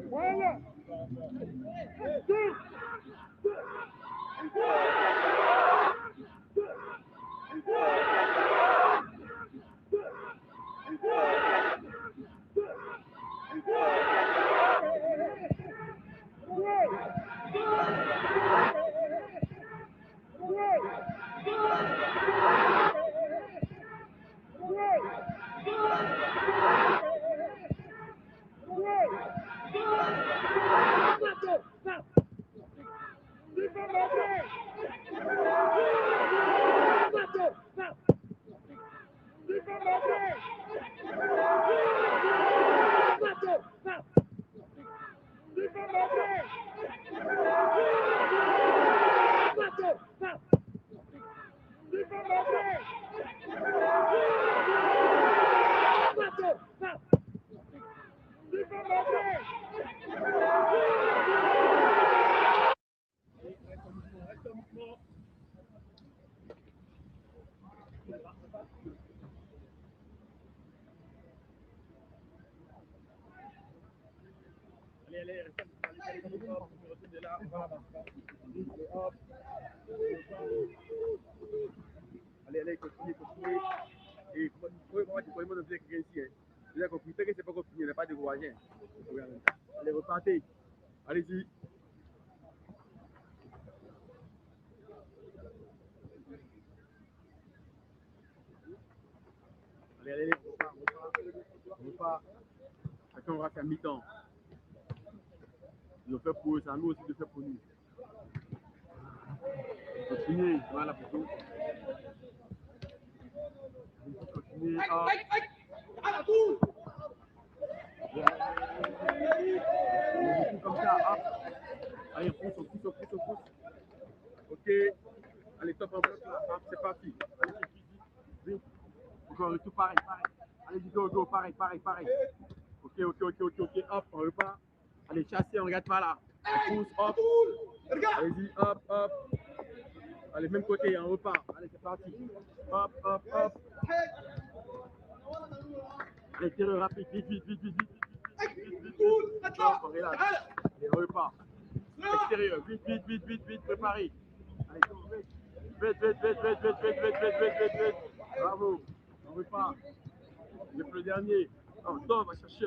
Voilà. Allez, continuez. Et comment tu connais mon objet qui est ici? Vous avez compris, c'est pas compliqué, il n'y a pas de voisin. Allez, repartez. Allez-y. Allez, on repart. Attends, on va faire mi-temps. Ils ont fait pour eux, c'est à nous aussi de faire pour nous. Continuez, voilà pour tout. Continuez. Comme ça, hop. Allez, on pousse. Ok. Allez, top en bloc là, hop, c'est parti. Allez, vite. Encore tout pareil. Allez, go, pareil. Ok, hop, on repart. Allez, chasser, on regarde pas là. On pousse, hop. Allez-y, hop. Allez, même côté, on repart. Allez, c'est parti. Hop. Allez, tirez rapide, vite. Hop, on relâche. Allez, on repart. Extérieur, vite, préparez. Allez, vite. Bravo, on repart. C'est le dernier. On va chercher.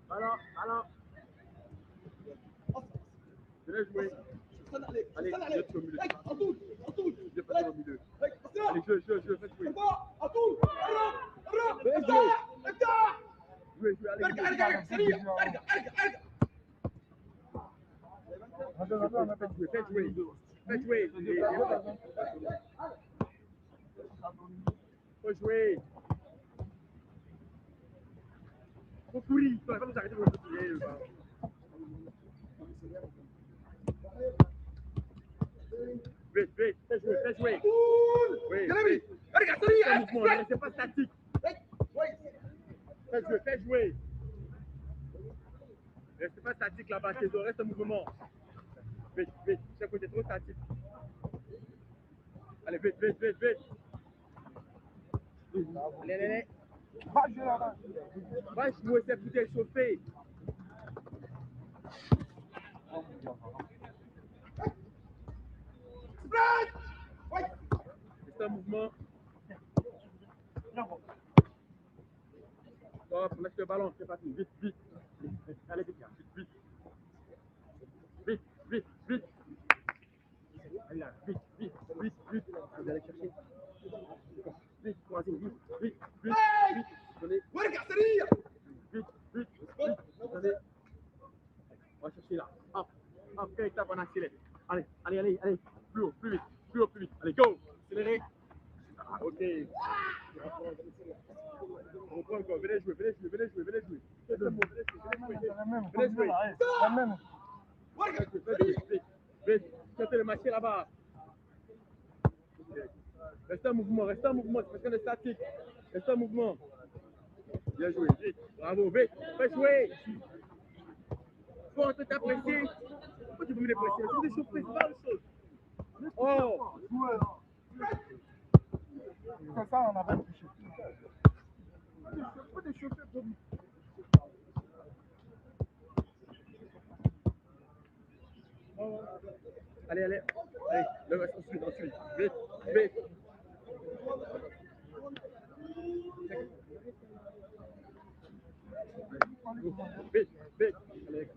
Alors. Je vais jouer. Allez, je suis au milieu. Je passe au milieu. Allez, je fais jouer. Jouer, Fais jouer. Faut jouer. Faut courir. Il faut nous arrêter de courir. Vite, fais jouer. Oui. Mouvement, ne restez pas statique. Fais jouer. Restez pas statique là-bas, reste en mouvement. Vite, chaque côté trop statique. Allez, vite, vite, vite, vite. Allez, allez, allez. Va jouer cette bouteille chauffée. C'est un mouvement. Stop, laisse le ballon, c'est parti. Vite, vite. Allez, vite, vite, vite. Vite, vite, vite. Allez là, vite, vite, vite, vite. Allez, allez chercher. Vite, troisième, vite, vite, vite, vite. Donnez. Vite, vite, vite. Donnez. On va chercher là. Hop, hop, quelle étape on accélère. Allez, allez, allez, allez. Plus haut, plus vite, plus haut, plus vite. Allez, go. Accélérez. Ah, ok. On reprend encore. Venez jouer, venez jouer, venez jouer, venez jouer. Venez jouer, venez jouer. Vite, vite. Sortez le marché là-bas. Restez en mouvement, c'est parce qu'on est statique. Restez en mouvement. Bien joué, vite. Bravo, vite. Fais jouer. Faut un peu t'apprécier. Pourquoi tu veux me les presser? Tu veux des surprises, c'est pas autre chose. Oh! Comme ça, on avait touché. Faut des chauffeurs pour lui. Allez, allez. Allez, le reste, ensuite. Vite, vite. Vite, vite. Allez,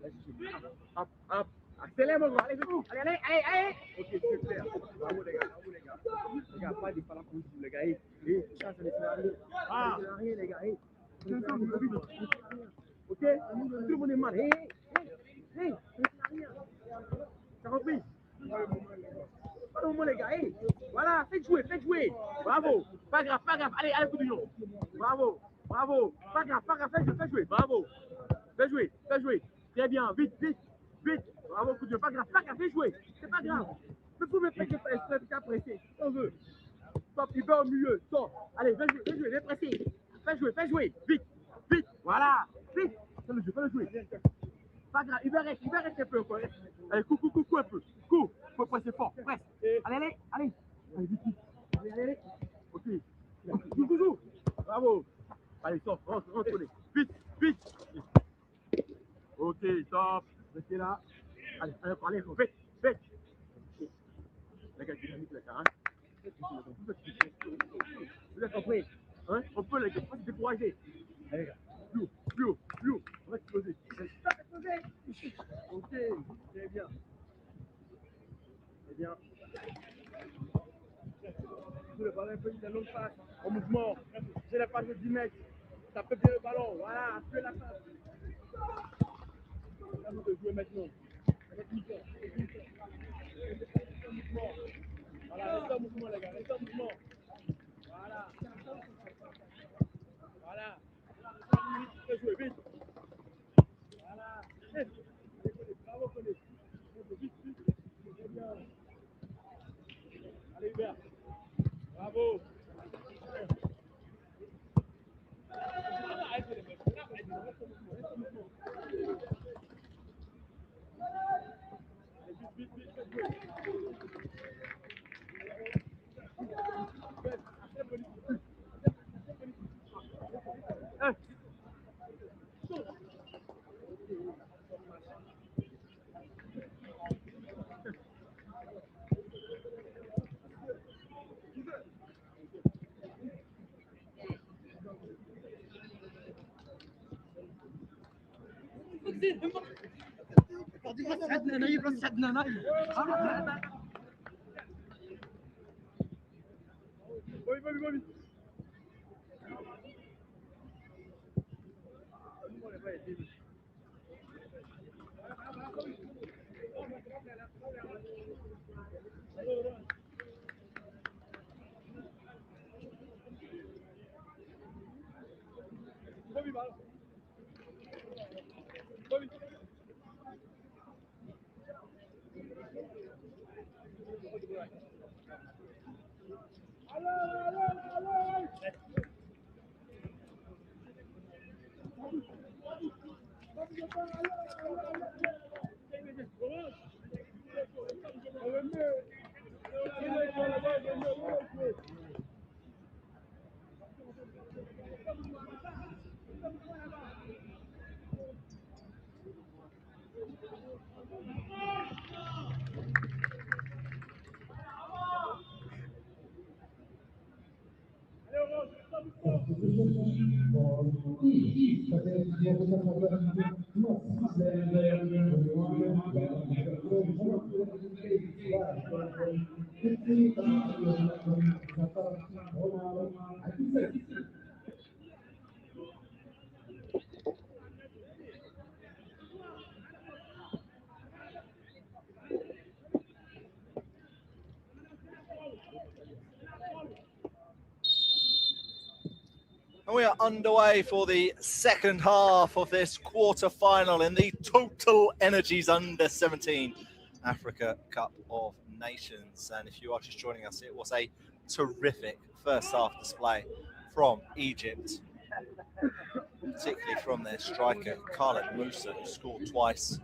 hop, hop. Accélère, mon gars. Allez, vite. Allez, allez, allez, allez. Ok, super. Bravo, les gars, bravo, les gars. Les gars, pas la position, les gars. Ça, c'est les scénarios. Ah, les scénarios, les gars. Ok, tout le monde est mal. Hey, ça repris. Pas le moment, les gars. Hey, voilà, faites jouer. Bravo. Pas grave. Allez, allez, coup de lion. Bravo. Pas grave, faites jouer. Bravo. Faites jouer. Très bien, vite. Bravo, coup de lion. Pas grave, faites jouer. C'est pas grave. Ne pouvez pas être pressé. On veut. Stop, il va au milieu. Sors. Allez, fais jouer, viens presser. Fais jouer. Vite. Voilà. Vite. Fais le jouer. Pas grave, il va rester un peu encore. Allez, coup un peu. Coup. Faut presser fort. Presse. Allez. Allez, vite. Allez. Ok. Joue. Bravo. Allez, sors. Rentre. Vite. Ok, stop. Restez là. Allez, vite. Les gars, dynamique, les gars. Hein? Vous avez compris? Hein? On peut, les gars, pas se décourager. Allez, les gars. Plus haut. On va exploser. Ok, très bien. Le ballon un peu, il a longue passe. En mouvement. J'ai la passe de 10 mètres. Ça peut bien le ballon. Voilà, fais la passe. C'est à nous de jouer maintenant. Avec Nico. Voilà, restez en mouvement, les gars. Restez en mouvement. Voilà. Fais jouer, vite. Voilà. Bravo, Collet. Vite. Très bien. Allez, Hubert. Bravo. Vas-y. And we are underway for the second half of this quarter-final in the Total Energies Under-17 Africa Cup of Nations. And if you are just joining us, it was a terrific first half display from Egypt, particularly from their striker, Khaled Musa, who scored twice.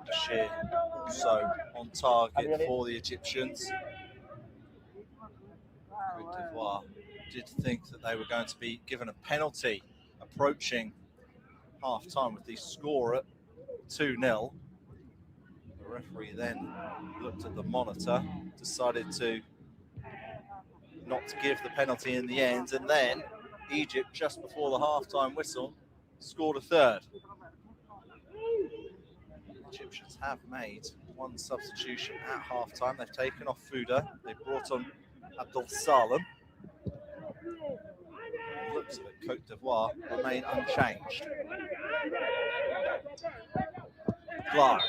Bashir also on target for the Egyptians. Côte d'Ivoire did think that they were going to be given a penalty approaching half-time with the score at 2-0. The referee then looked at the monitor, decided to not give the penalty in the end, and then Egypt, just before the half-time whistle, scored a third. The Egyptians have made one substitution at half-time. They've taken off Fouda, they brought on Abdul Salam. Looks of it, Côte d'Ivoire remain unchanged. Glar.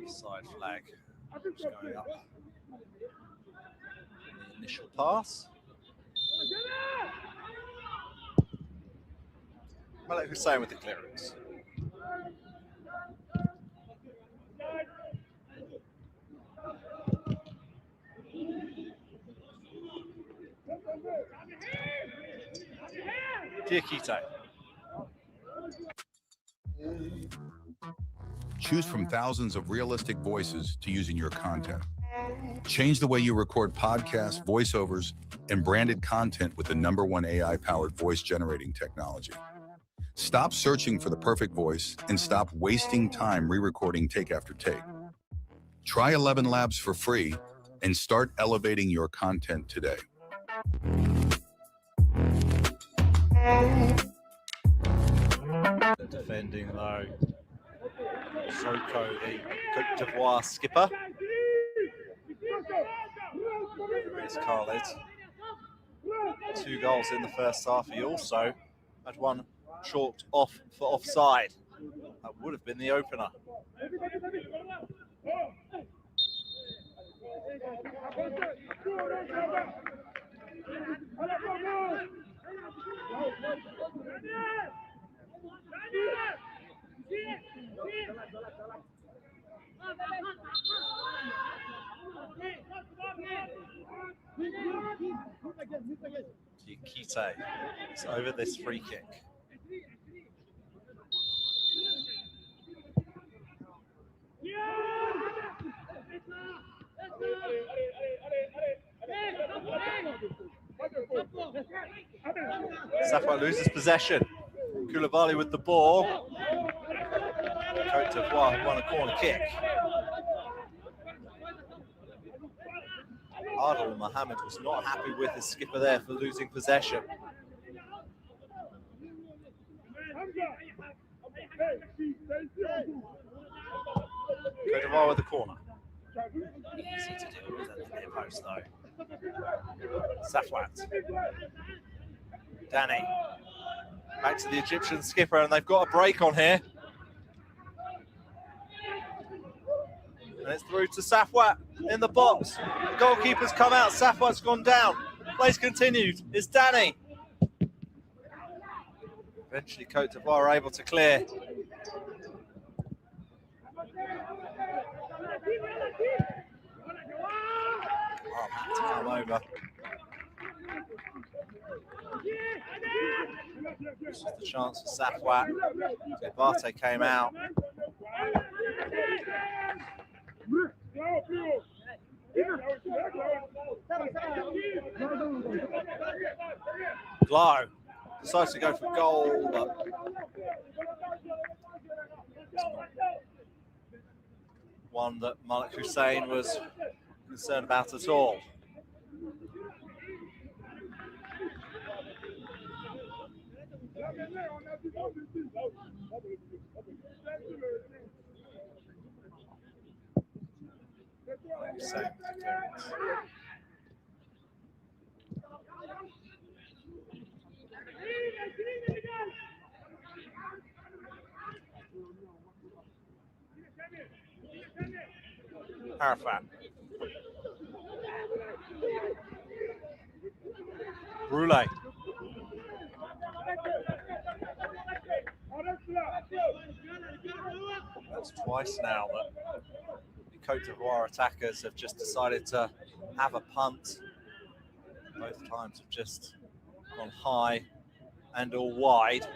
Side flag just going up. The initial pass. Malik Hussein with the clearance. Diakite. Choose from thousands of realistic voices to use in your content. Change the way you record podcasts, voiceovers, and branded content with the #1 AI-powered voice generating technology. Stop searching for the perfect voice and stop wasting time re-recording take after take. Try 11 Labs for free and start elevating your content today. Defending though, Soko, the Côte d'Ivoire skipper. Here's Khaled. 2 goals in the first half. He also had one chalked off for offside. That would have been the opener. Diakite is over this free kick. Safwa loses possession. Koulibaly with the ball. Côte d'Ivoire have won a corner kick. Adil Mohammed was not happy with his skipper there for losing possession. Côte d'Ivoire with the corner. Easy to do with the near post though. Safwat. Danny. Back to the Egyptian skipper, and they've got a break on here. And it's through to Safwat in the box. The goalkeeper's come out, Safwat's gone down. Plays continued. It's Danny. Eventually Côte d'Ivoire are able to clear. Had to come over. This is the chance for Safwat. Diabate came out. Glow decides to go for goal, but one that Malik Hussein was concerned about at all. Arafat. Brule. That's twice now that the Côte d'Ivoire attackers have just decided to have a punt. Both times have just gone high and or wide.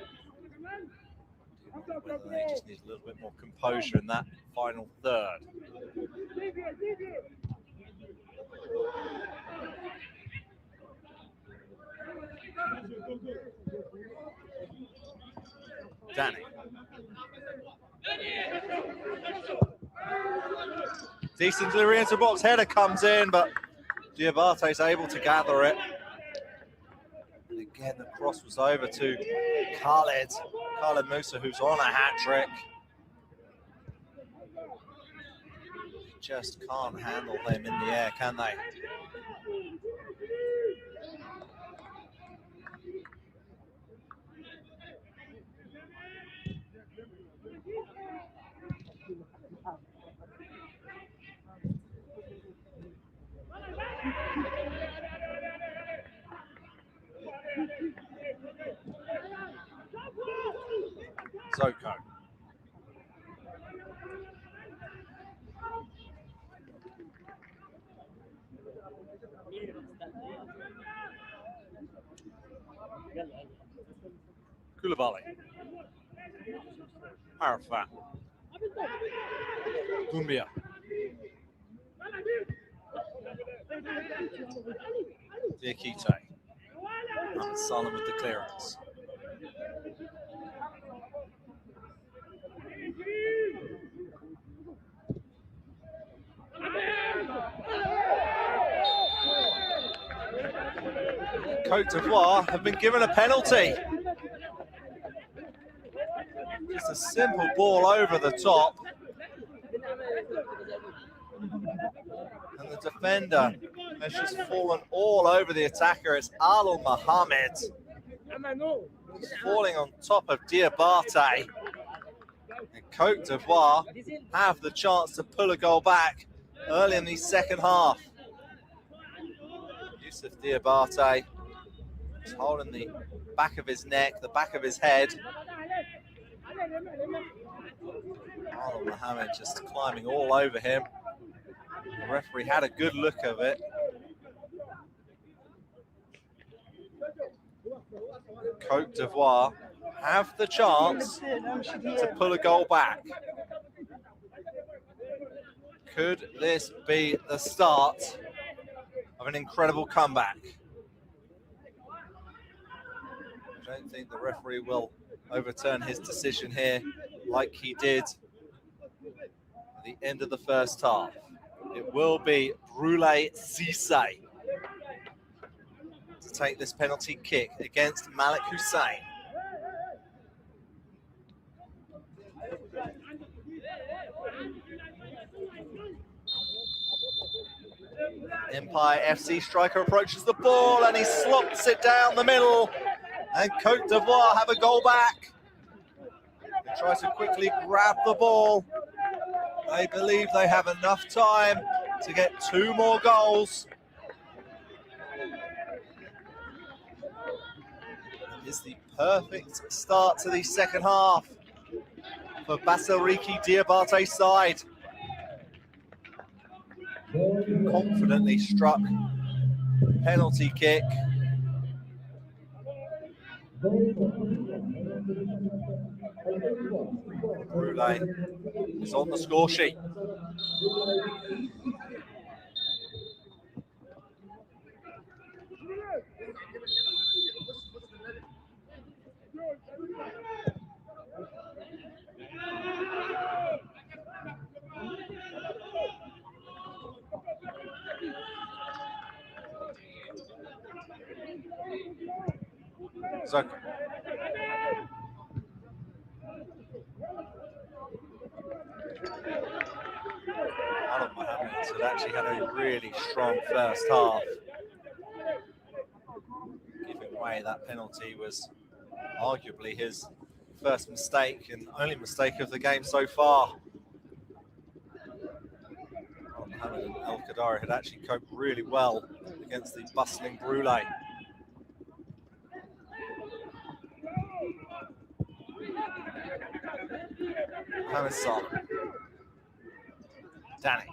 Whether they just need a little bit more composure in that final third. Danny. Decent delivery into the box. Header comes in, but Diabate is able to gather it. And again, the cross was over to Khaled Musa, who's on a hat-trick. Just can't handle them in the air, can they? Zoko. Koulibaly. Arafat. Doumbia. Diakite. And Salam with the clearance. Côte d'Ivoire have been given a penalty. Just a simple ball over the top. And the defender has just fallen all over the attacker. It's Alou Mohamed. He's falling on top of Diabate. And Côte d'Ivoire have the chance to pull a goal back early in the second half. Youssef Diabate is holding the back of his neck, the back of his head. Alou Mohamed just climbing all over him. The referee had a good look of it. Côte d'Ivoire have the chance to pull a goal back. Could this be the start of an incredible comeback? I don't think the referee will overturn his decision here like he did at the end of the first half. It will be Brule Cisse to take this penalty kick against Malik Hussein. Empire FC striker approaches the ball and he slops it down the middle. And Côte d'Ivoire have a goal back. They try to quickly grab the ball. They believe they have enough time to get 2 more goals. It is the perfect start to the second half for Bassariki Diabate's side. Confidently struck penalty kick. Brule is on the score sheet. So Alan Mohammed had actually had a really strong first half. Giving away that penalty was arguably his first mistake and only mistake of the game so far. Mohammed and El Kadari had actually coped really well against the bustling Brule. Mohammed Salah. Danny.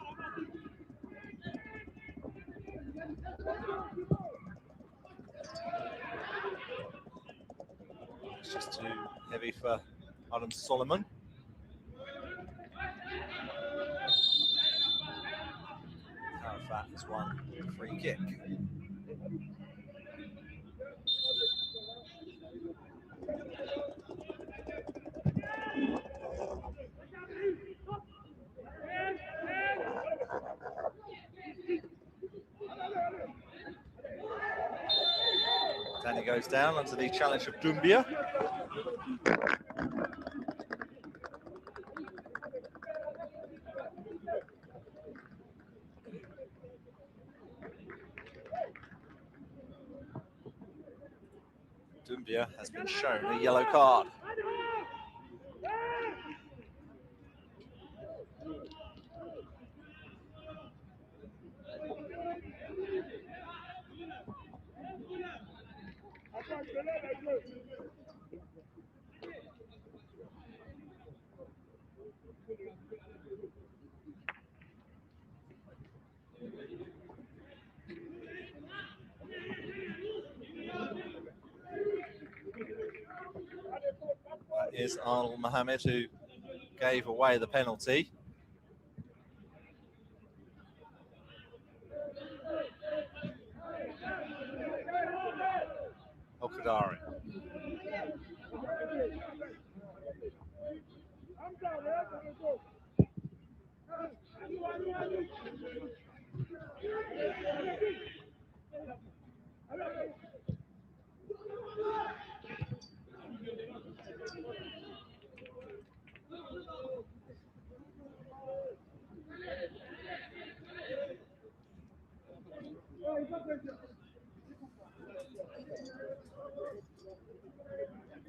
It's just too heavy for Adam Solomon. Arafat has won the free kick. Danny goes down under the challenge of Doumbia. Doumbia has been shown a yellow card. That is Arnold Mohammed who gave away the penalty. El Kadari.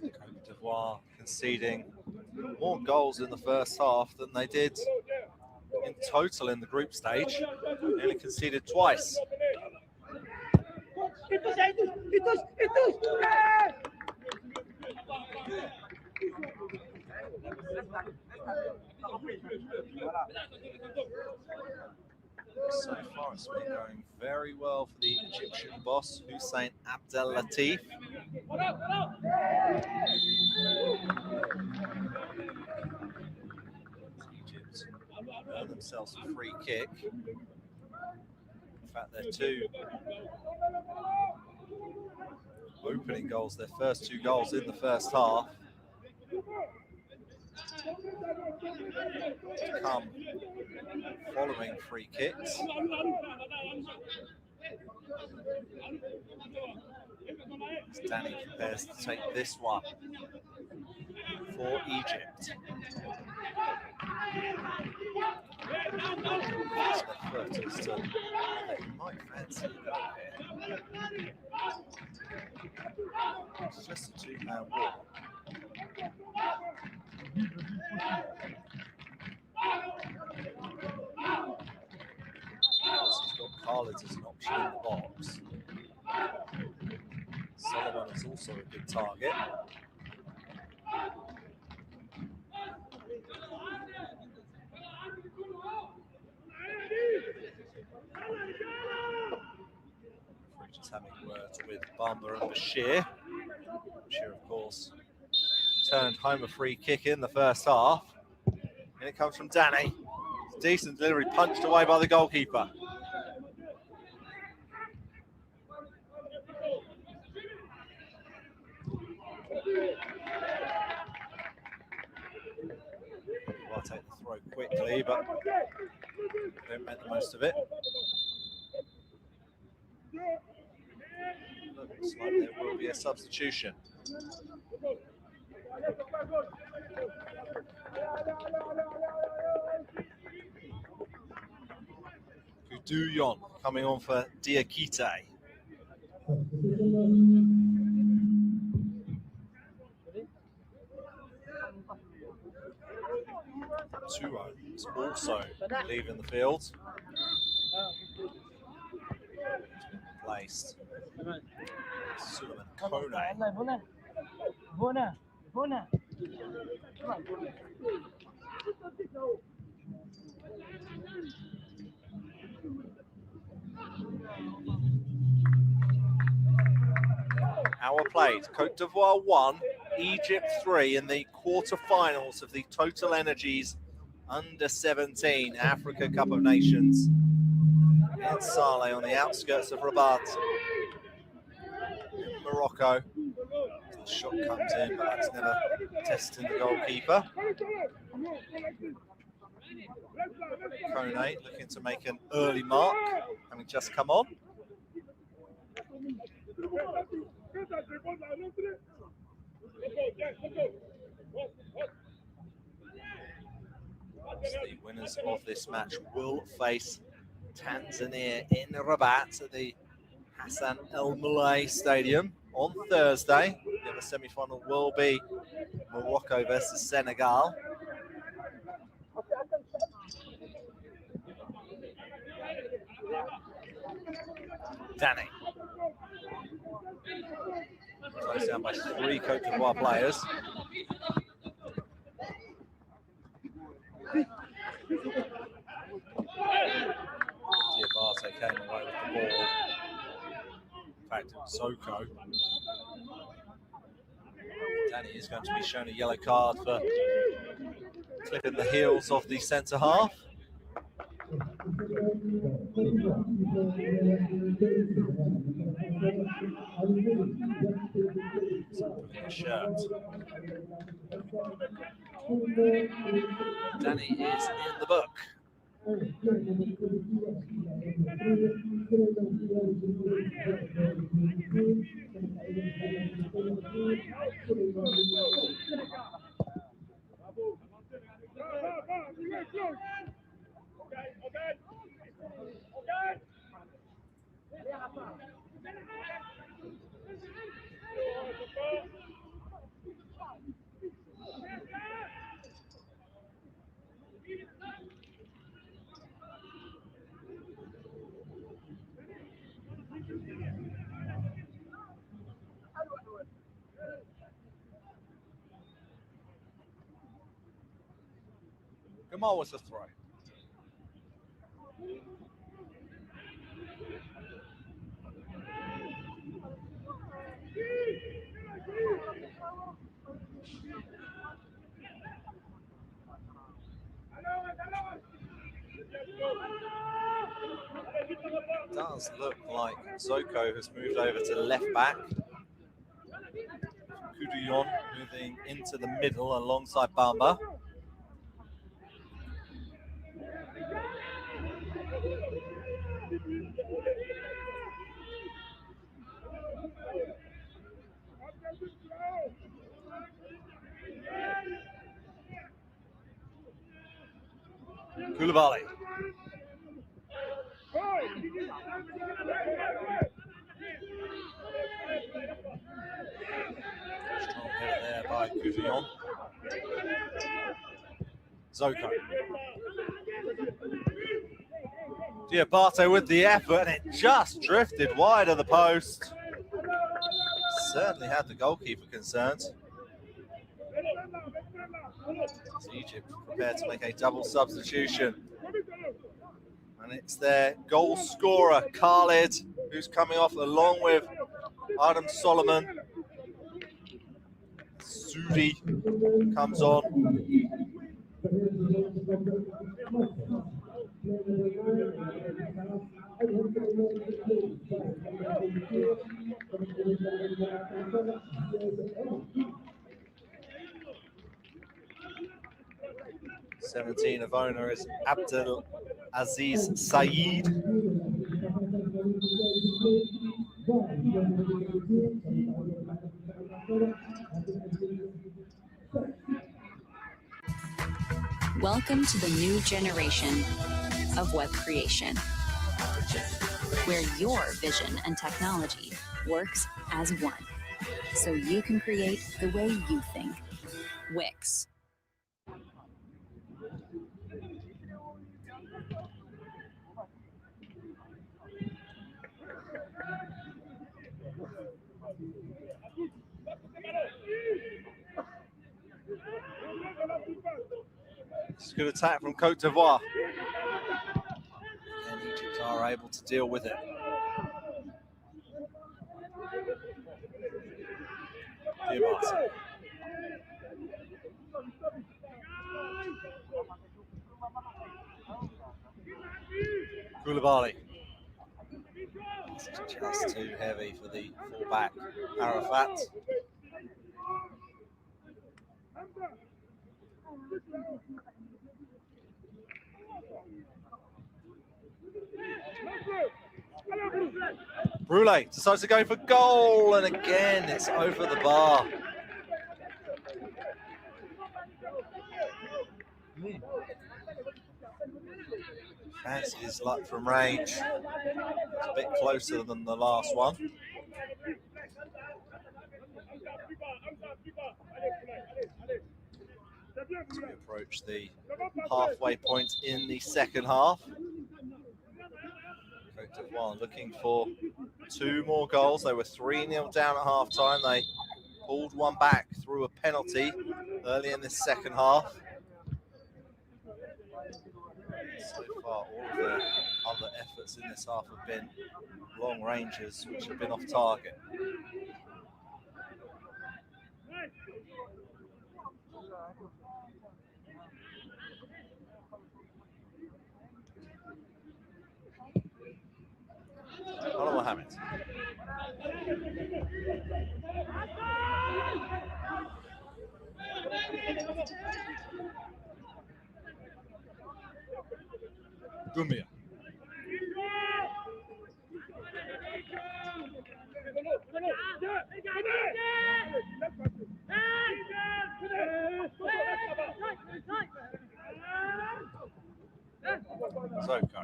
Côte d'Ivoire conceding more goals in the first half than they did in total in the group stage. They only conceded twice. So far it's been going very well for the Egyptian boss, Hussein Abdel Latif. Egypt earn themselves a free kick. In fact, their two opening goals, their first two goals in the first half, to come following free kicks. As Danny prepares to take this one for Egypt. They might fancy it over here. It's just a two-man war. He's got Khalid as an option in the box. Solomon is also a good target. Just having words with Bamba and Bashir. Bashir, of course, turned home a free kick in the first half. And it comes from Danny. Decent delivery, punched away by the goalkeeper. I'll take the throw quickly, but don't make the most of it. Looks like there will be a substitution. Gudouillon coming on for Diakite. Tuo is also leaving the field. Placed. Suleiman Kone. Hour played. Côte d'Ivoire 1, Egypt 3 in the quarterfinals of the Total Energies Under-17 Africa Cup of Nations. In Saleh on the outskirts of Rabat in Morocco. The shot comes in, but that's never testing the goalkeeper. Kone looking to make an early mark, having just come on. The winners of this match will face Tanzania in Rabat at the Hassan El Moulay Stadium on Thursday. The other semi-final will be Morocco versus Senegal. Danny. Closed down by 3 Côte d'Ivoire players. Diabate came away with the ball. In fact, it was Soko. Danny is going to be shown a yellow card for clipping the heels of the centre half. Shirt. Danny is in the book. Gamal was the throw. It does look like Soko has moved over to left back. Gudouillon moving into the middle alongside Bamba. Koulibaly. Strong hit there by Gudouillon. Soko. Diabate with the effort, and it just drifted wide of the post. Certainly had the goalkeeper concerned. As Egypt prepared to make a double substitution. And it's their goal scorer, Khalid, who's coming off along with Adam Solomon. Sudi comes on. #17 of owner is Abdel Aziz Saeed. Welcome to the new generation of web creation, where your vision and technology works as one, so you can create the way you think. Wix. It's a good attack from Côte d'Ivoire. And Egypt are able to deal with it. Diamante. Koulibaly. This is just too heavy for the fullback, Arafat. Brule decides to go for goal, and again it's over the bar. Fancy his luck from range. It's a bit closer than the last one. As we approach the halfway point in the second half. Côte d'Ivoire looking for 2 more goals. They were 3-0 down at half time. They pulled one back through a penalty early in the second half. So far, all of their other efforts in this half have been long ranges, which have been off target. Ola Mohamed. Gumia. Zoko.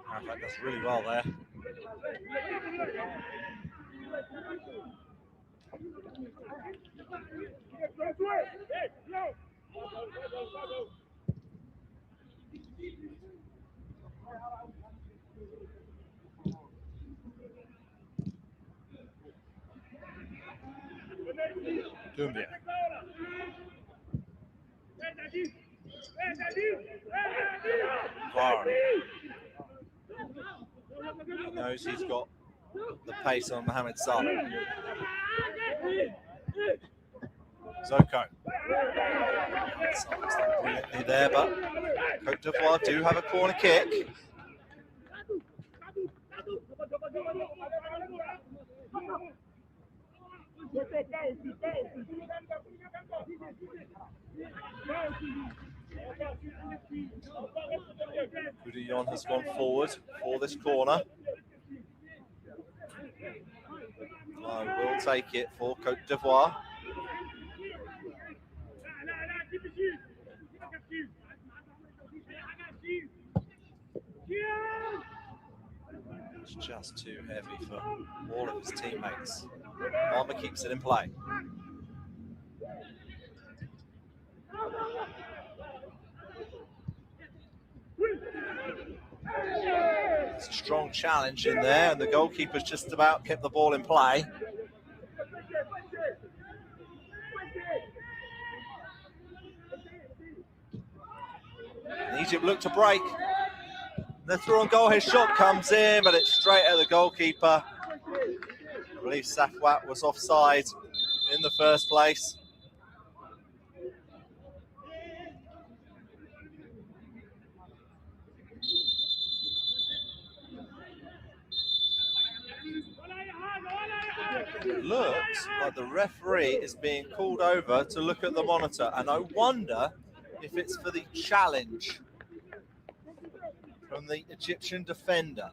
Arafat does really well there. Dumbia. Varane. He knows he's got the pace on Mohamed Salah. Zoko. Salah's done brilliantly there, but Côte d'Ivoire do have a corner kick. Goudillon has gone forward for this corner. Will take it for Côte d'Ivoire. It's just too heavy for all of his teammates. Palmer keeps it in play. It's a strong challenge in there, and the goalkeeper's just about kept the ball in play. And Egypt look to break. The through on goal, his shot comes in, but it's straight at the goalkeeper. I believe Safwat was offside in the first place. looks like the referee is being called over to look at the monitor, and I wonder if it's for the challenge from the Egyptian defender.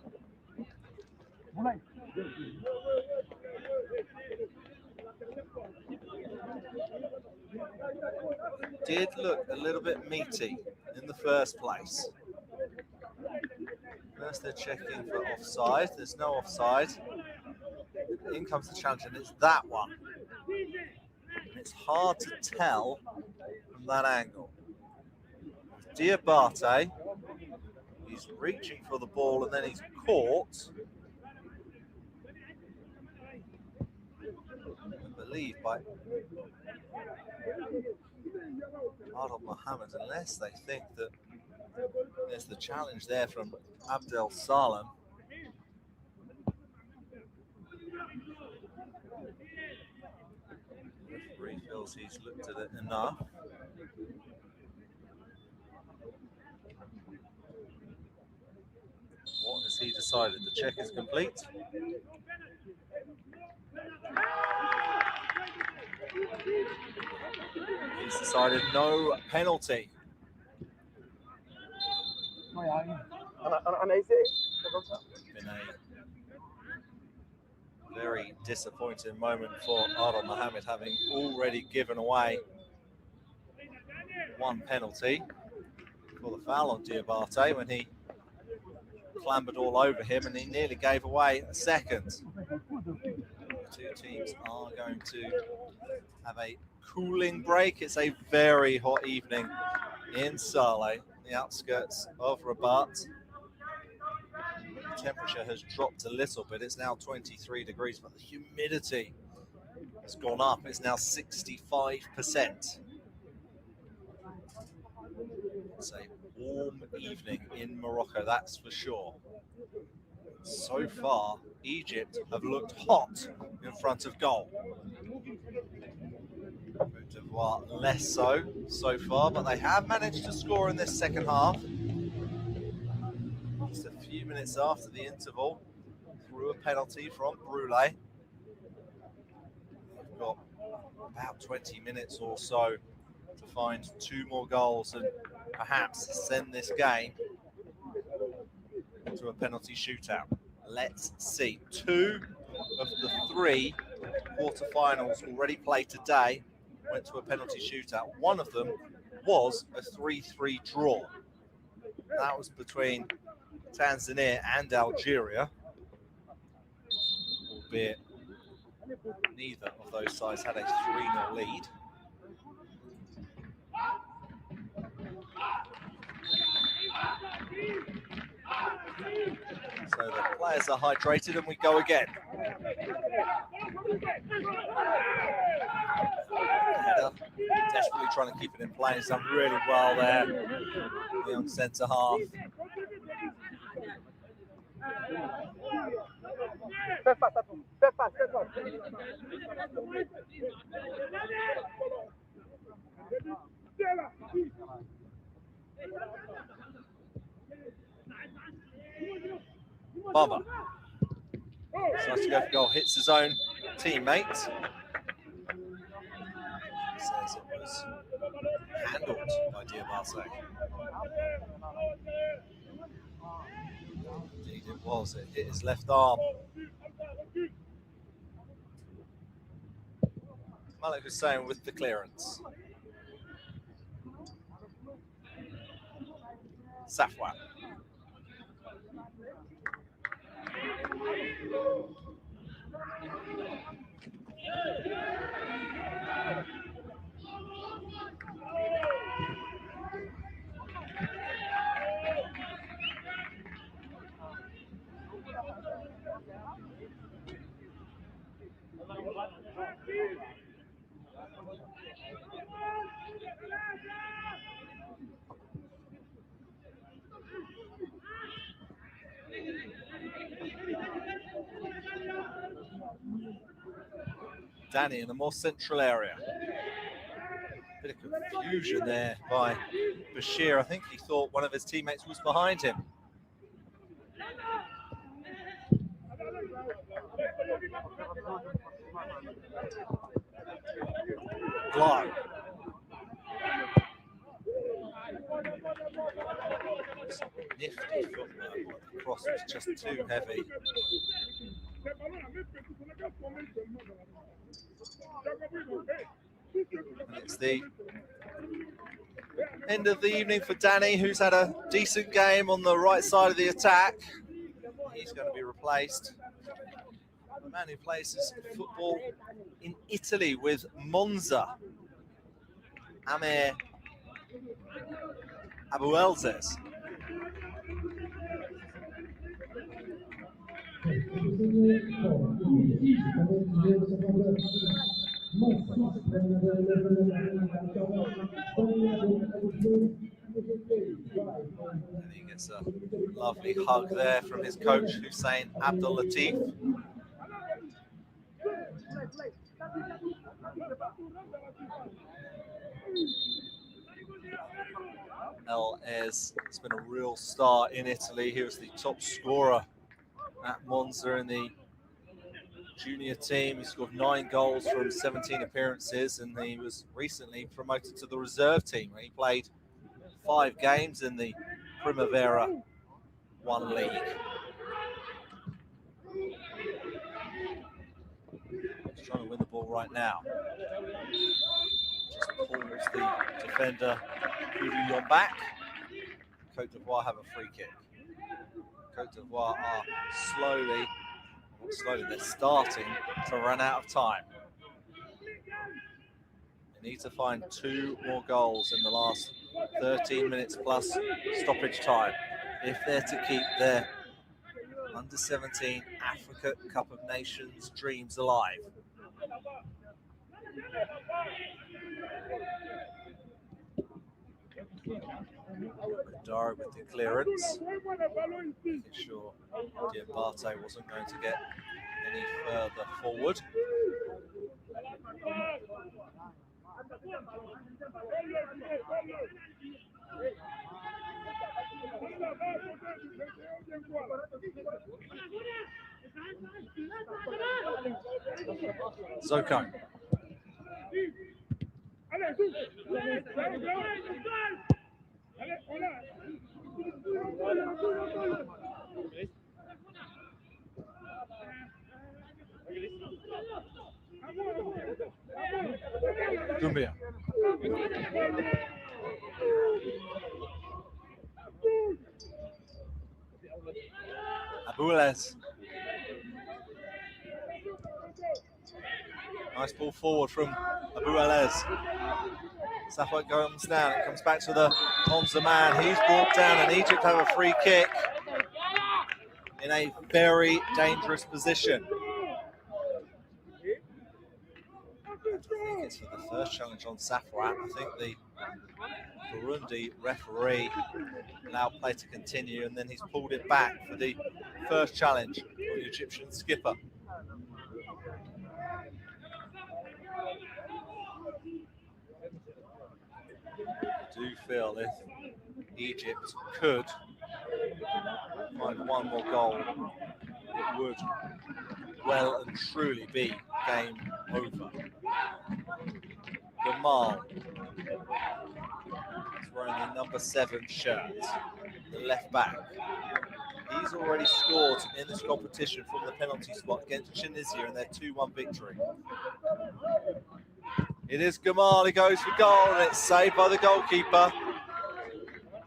Did look a little bit meaty in the first place. First they're checking for offside. There's no offside. In comes the challenge, and it's that one. And it's hard to tell from that angle. Diabate, he's reaching for the ball and then he's caught, I believe, by Adel Mohammed, unless they think that there's the challenge there from Abdel Salem. Referee feels he's looked at it enough. What has he decided? The check is complete. He's decided no penalty. Been a very disappointing moment for Adel Mohammed, having already given away one penalty for the foul on Diabate when he clambered all over him, and he nearly gave away a second. The two teams are going to have a cooling break. It's a very hot evening in Saleh, the outskirts of Rabat. The temperature has dropped a little bit. It's now 23 degrees, but the humidity has gone up. It's now 65%. It's a warm evening in Morocco, that's for sure. So far, Egypt have looked hot in front of goal. Côte d'Ivoire less so far, but they have managed to score in this second half. Just a few minutes after the interval, through a penalty from Brulé. They've got about 20 minutes or so to find two more goals and perhaps send this game to a penalty shootout. Let's see. 2 of the 3 quarterfinals already played today went to a penalty shootout. One of them was a 3-3 draw. That was between Tanzania and Algeria, albeit neither of those sides had a 3-0 lead. So the players are hydrated and we go again. Desperately trying to keep it in play. He's done really well there. The young centre half. Baba decides to go for goal, hits his own teammate. Says it was handled by Diabate. Indeed it was, it hit his left arm. Malik Hussein with the clearance. Safwan. Danny in the more central area. Bit of confusion there by Bashir. I think he thought one of his teammates was behind him. Glow. Nifty footwork, but the cross was just too heavy. And it's the end of the evening for Danny, who's had a decent game on the right side of the attack. He's going to be replaced. The man who plays his football in Italy with Monza, Amir Abuelzes. And he gets a lovely hug there from his coach, Hussein Abdul Latif. El Ez has been a real star in Italy. He was the top scorer at Monza in the junior team. He scored 9 goals from 17 appearances, and he was recently promoted to the reserve team where he played 5 games in the Primavera 1 league. He's trying to win the ball right now. Just pulls the defender Bouillon back. Côte d'Ivoire have a free kick. Côte d'Ivoire are they're starting to run out of time. They need to find 2 more goals in the last 13 minutes plus stoppage time if they're to keep their under-17 Africa Cup of Nations dreams alive. Kadara with the clearance, making sure Diabate wasn't going to get any further forward. Zoko. Dumbia. Abueles. Nice ball forward from Abueles. Safwat comes down. It comes back to the Monza man. He's brought down, and Egypt have a free kick in a very dangerous position. I think it's for the first challenge on Safwat. I think the Burundi referee allowed play to continue, and then he's pulled it back for the first challenge on the Egyptian skipper. I do feel if Egypt could find 1 more goal, it would well and truly be game over. Gamal is wearing the number 7 shirt, the left back. He's already scored in this competition from the penalty spot against Tunisia in their 2-1 victory. It is Gamal, he goes for goal, and it's saved by the goalkeeper.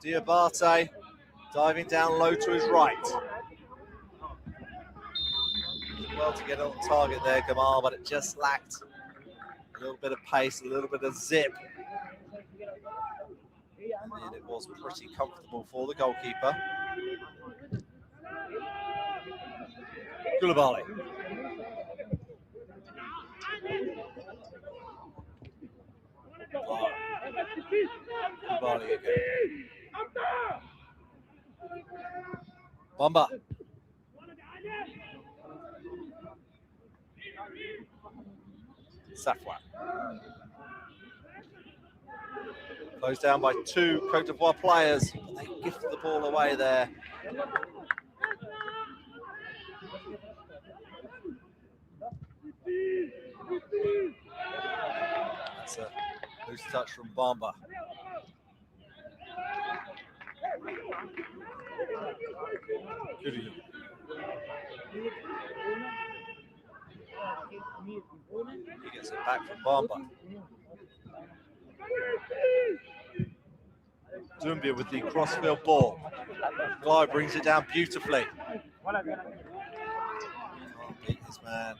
Diabate diving down low to his right. Well to get on target there, Gamal, but it just lacked a little bit of pace, a little bit of zip. And it was pretty comfortable for the goalkeeper. Koulibaly. Koulibaly again. Bamba. Safwat. Closed down by 2 Côte d'Ivoire players. They gift the ball away there. touch from Bamba. He gets it back from Bamba. Doumbia with the crossfield ball. Glide brings it down beautifully. Can't beat his man.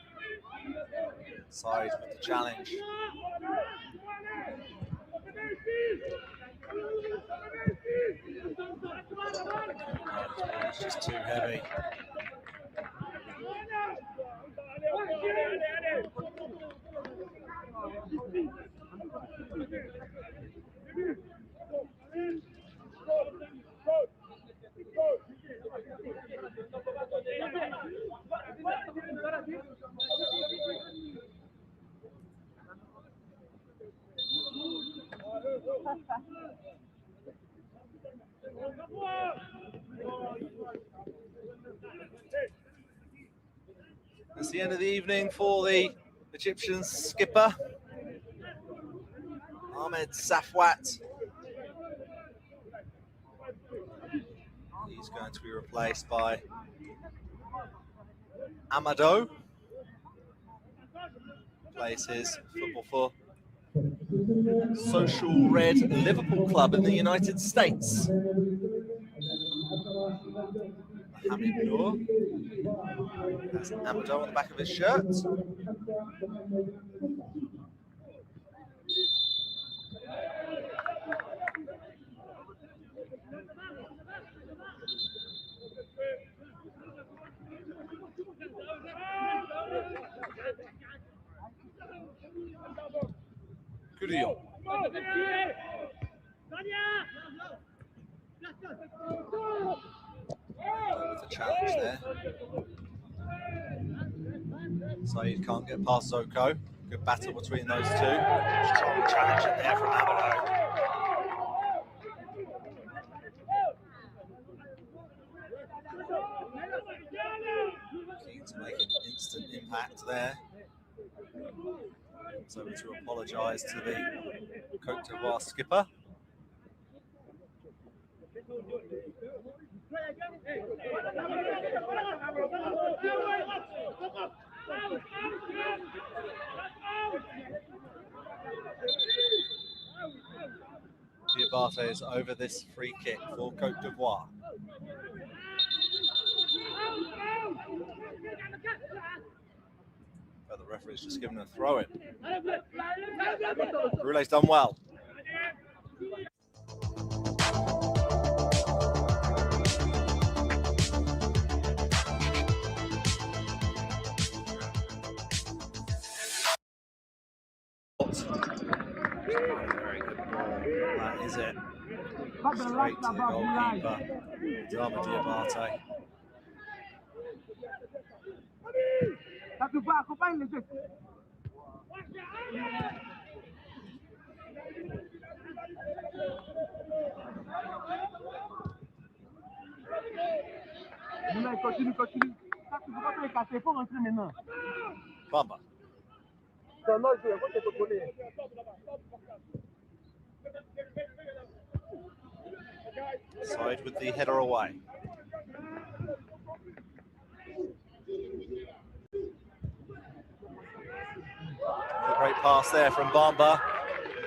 Side with the challenge. It's just too heavy. It's the end of the evening for the Egyptian skipper, Ahmed Safwat. He's going to be replaced by Amado. Plays his football for Social Red Liverpool Club in the United States. Mohamed Noor has Amado on the back of his shirt. Kudion. With a challenge there. Saeed can't get past Soko. Good battle between those two. Strong challenge in there from Amado. Keen to make an instant impact there. So to apologise to the Côte d'Ivoire skipper. Diabate is over this free kick for Côte d'Ivoire. But the referee's just given a throw in. Roulet's done well. Very good ball. That is it. Straight to the goalkeeper, Drama Diabate. Bamba. Side with the header away. A great pass there from Bamba.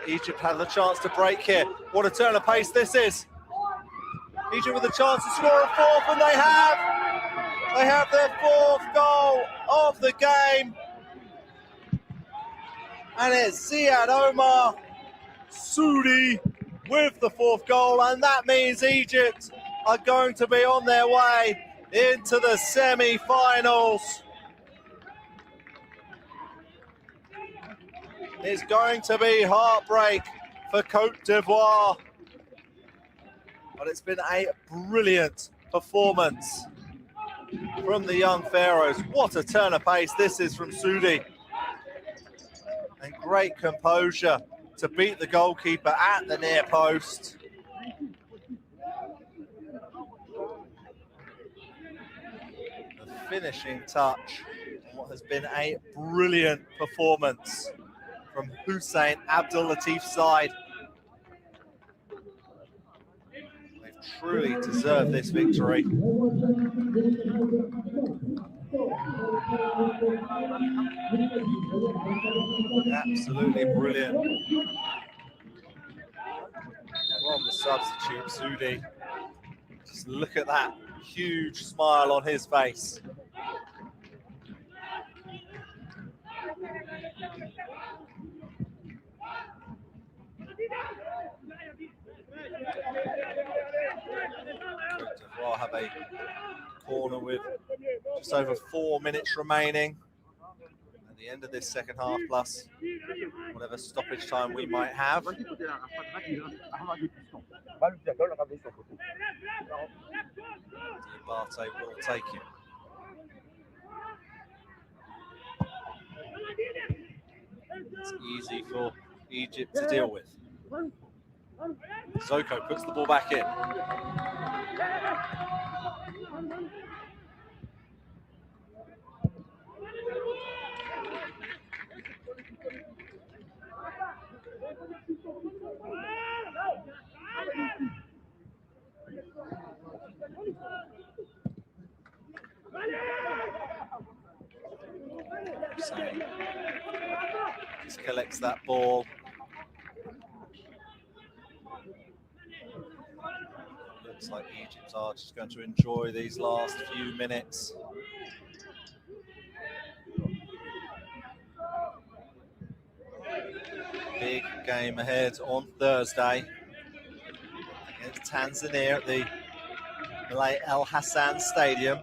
Egypt had the chance to break here. What a turn of pace this is. Egypt with a chance to score a fourth, and they have. They have their fourth goal of the game. And it's Ziad Omar Soudi with the fourth goal, and that means Egypt are going to be on their way into the semi-finals. It's going to be heartbreak for Côte d'Ivoire, but it's been a brilliant performance from the young Pharaohs. What a turn of pace this is from Soudi. And great composure to beat the goalkeeper at the near post. The finishing touch on what has been a brilliant performance from Hussein Abdul Latif's side. They've truly deserved this victory. Absolutely brilliant from the substitute, Sudi. Just look at that huge smile on his face. Côte d'Ivoire have a corner with just over 4 minutes remaining at the end of this second half, plus whatever stoppage time we might have. Diabate will take it. It's easy for Egypt to deal with. Zoko puts the ball back in. Just collects that ball. Looks like Egypt are just going to enjoy these last few minutes. Big game ahead on Thursday against Tanzania at the Malay El Hassan Stadium.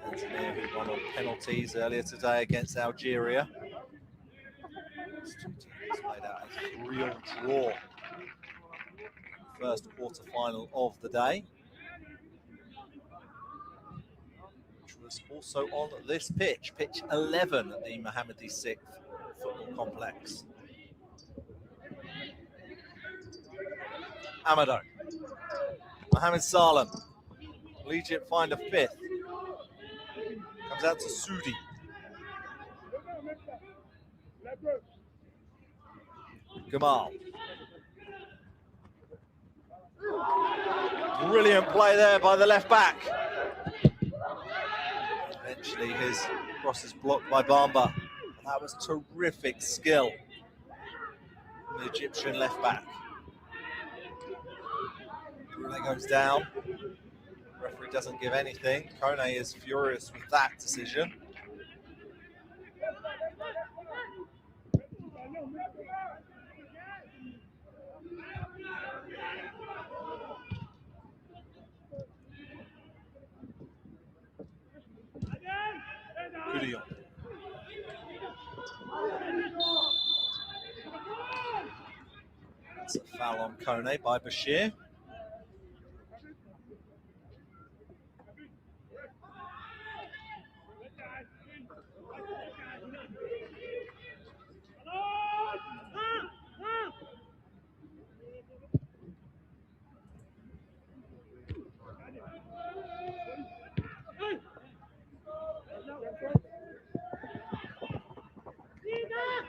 Tanzania who won on penalties earlier today against Algeria. These two teams played out a real draw. First quarter-final of the day, which was also on this pitch, pitch 11 at the Mohammed VI football complex. Amado, Mohamed Salem, will Egypt find a fifth? Comes out to Sudi. Gamal. Brilliant play there by the left back. Eventually his cross is blocked by Bamba. That was terrific skill from the Egyptian left back. Brule goes down. Referee doesn't give anything. Kone is furious with that decision. Gudillon. That's a foul on Kone by Bashir.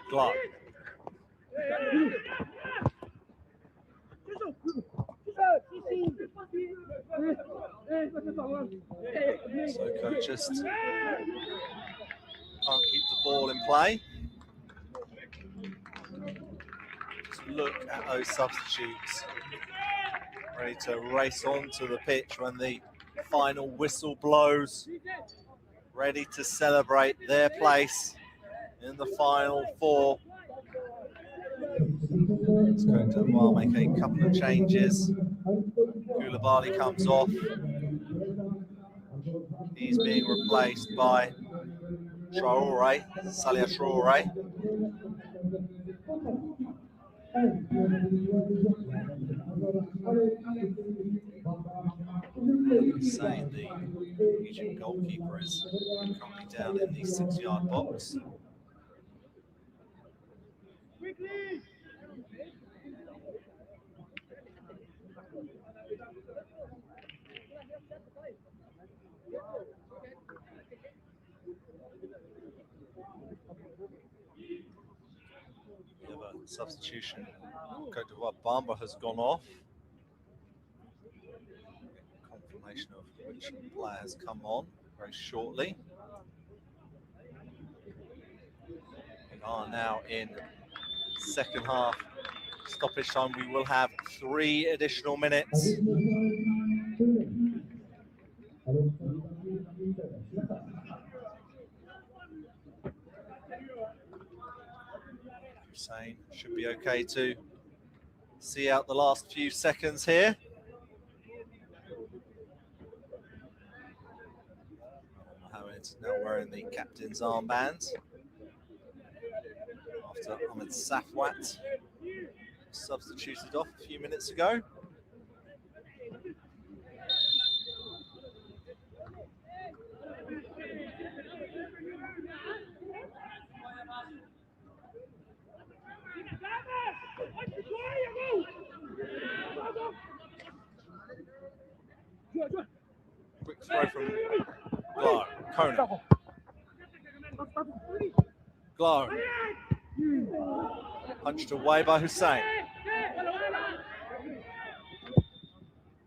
Clark. Soko just can't keep the ball in play. Just look at those substitutes, ready to race onto the pitch when the final whistle blows, ready to celebrate their place in the final four. It's going to make a couple of changes. Koulibaly comes off. He's being replaced by Traoré, Salia Traoré. Saying the Egypt goalkeeper is currently down in the 6-yard box. Substitution. Côte d'Ivoire Bamba has gone off. Confirmation of which player has come on very shortly. We are now in second half stoppage time. We will have 3 additional minutes. Hussein should be okay to see out the last few seconds here. Mohammed now wearing the captain's armband after Ahmed Safwat substituted off a few minutes ago. Quick throw from Glow. Kona. Glow. Punched away by Hussein.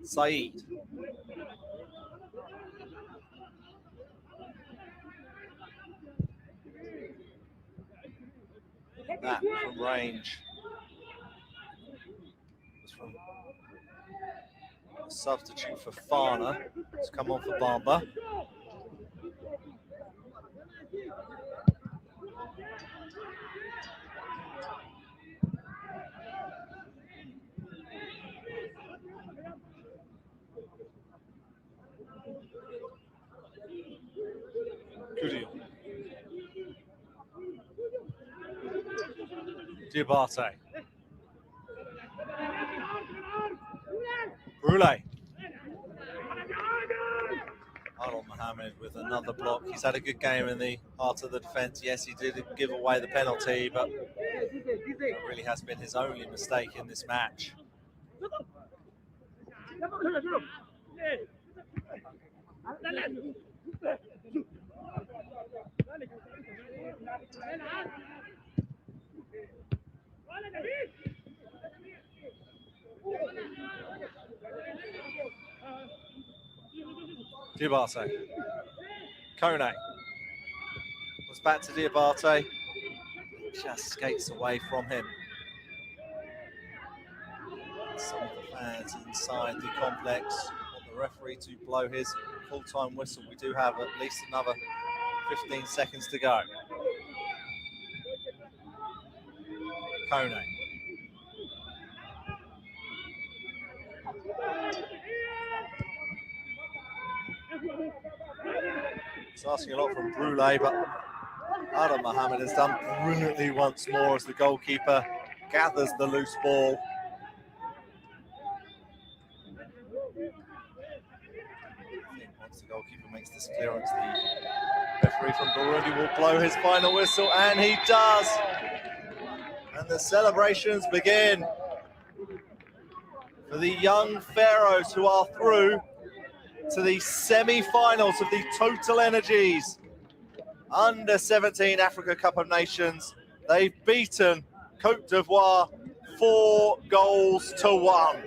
Saeed. That from range. Was from a substitute for Fana. It's come on for Bamba. Diabate. Brule. Arnold Mohammed with another block. He's had a good game in the heart of the defence. Yes, he did give away the penalty, but it really has been his only mistake in this match. Diabate. Kone. Was back to Diabate. Just skates away from him. Some of the fans inside the complex want the referee to blow his full-time whistle. We do have at least another 15 seconds to go. Kone. It's asking a lot from Brule, but Adam Mohammed has done brilliantly once more as the goalkeeper gathers the loose ball. Once the goalkeeper makes this clearance, the referee from Burundi will blow his final whistle, and he does. And the celebrations begin for the young Pharaohs, who are through to the semi-finals of the Total Energies Under-17 Africa Cup of Nations. They've beaten Côte d'Ivoire 4-1.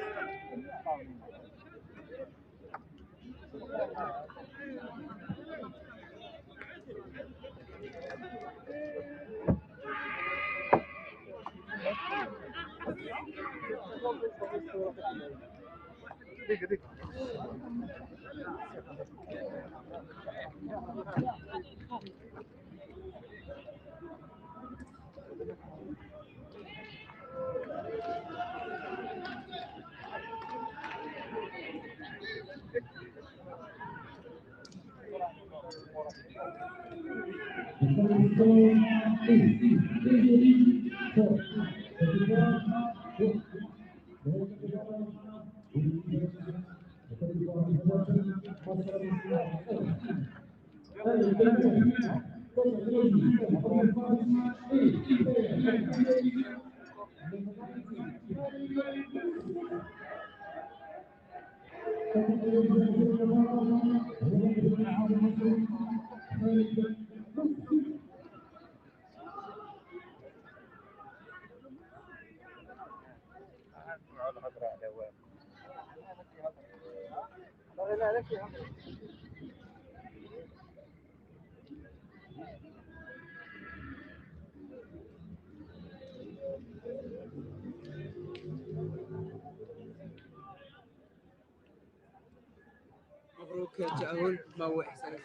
مبروك جاول، ما هو احساسك؟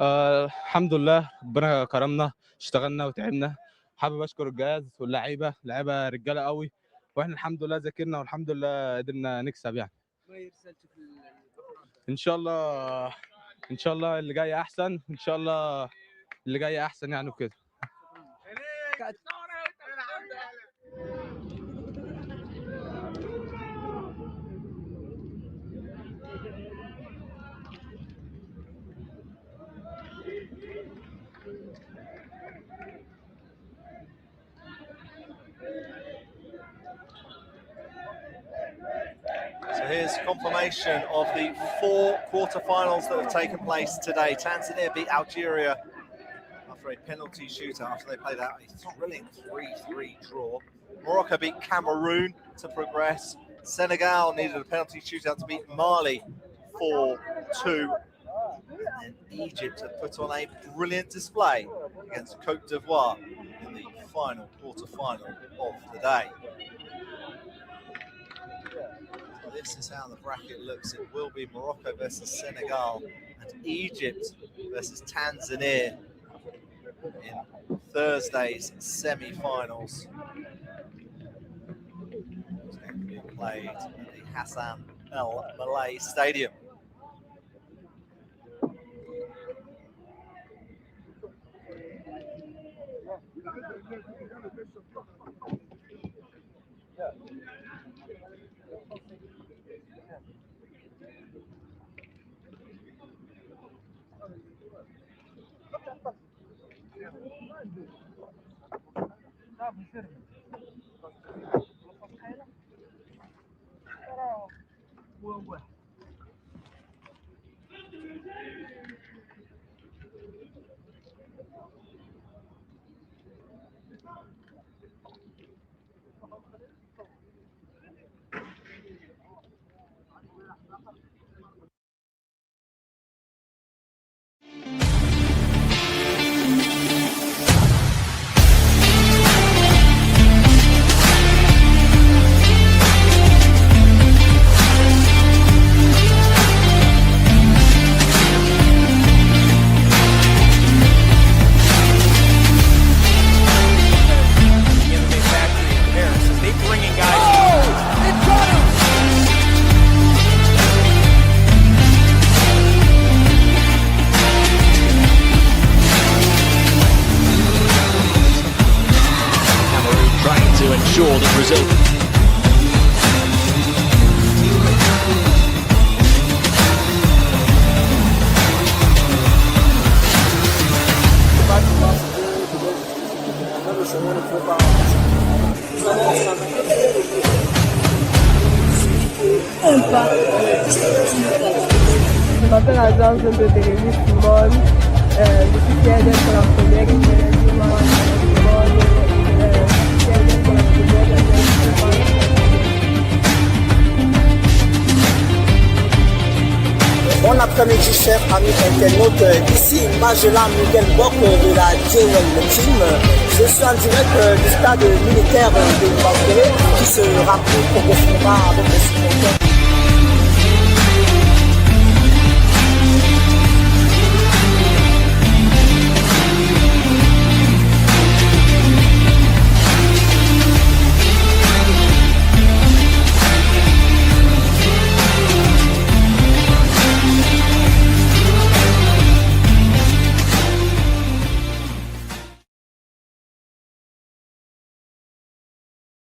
الحمد لله، ربنا كرمنا، اشتغلنا وتعبنا. حابب اشكر الجهاز واللعيبه، لعيبه رجاله قوي، واحنا الحمد لله ذاكرنا والحمد لله قدرنا نكسب يعني. ما رسالتك للافراد؟ ان شاء الله ان شاء الله اللي جاي احسن، ان شاء الله اللي جاي احسن يعني وكده. So here's confirmation of the 4 quarterfinals that have taken place today. Tanzania beat Algeria after a penalty shootout, after they played out a thrilling 3-3 draw. Morocco beat Cameroon to progress. Senegal needed a penalty shootout to beat Mali 4-2. And Egypt had put on a brilliant display against Côte-D'Ivoire in the final quarterfinal of the day. So this is how the bracket looks. It will be Morocco versus Senegal and Egypt versus Tanzania in Thursday's semi-finals. It's going to be played at the Hassan El Malay Stadium. To ensure that Brazil Je m'appelle Adam, je viens de Télévis, Simone. Je suis fière d'être la première qui est Bon après-midi, chers amis internautes. Ici, Majela Miguel Boc de la Jwel Team. Je suis en direct du stade militaire de Bangkok qui se remplit progressivement avec les supporters.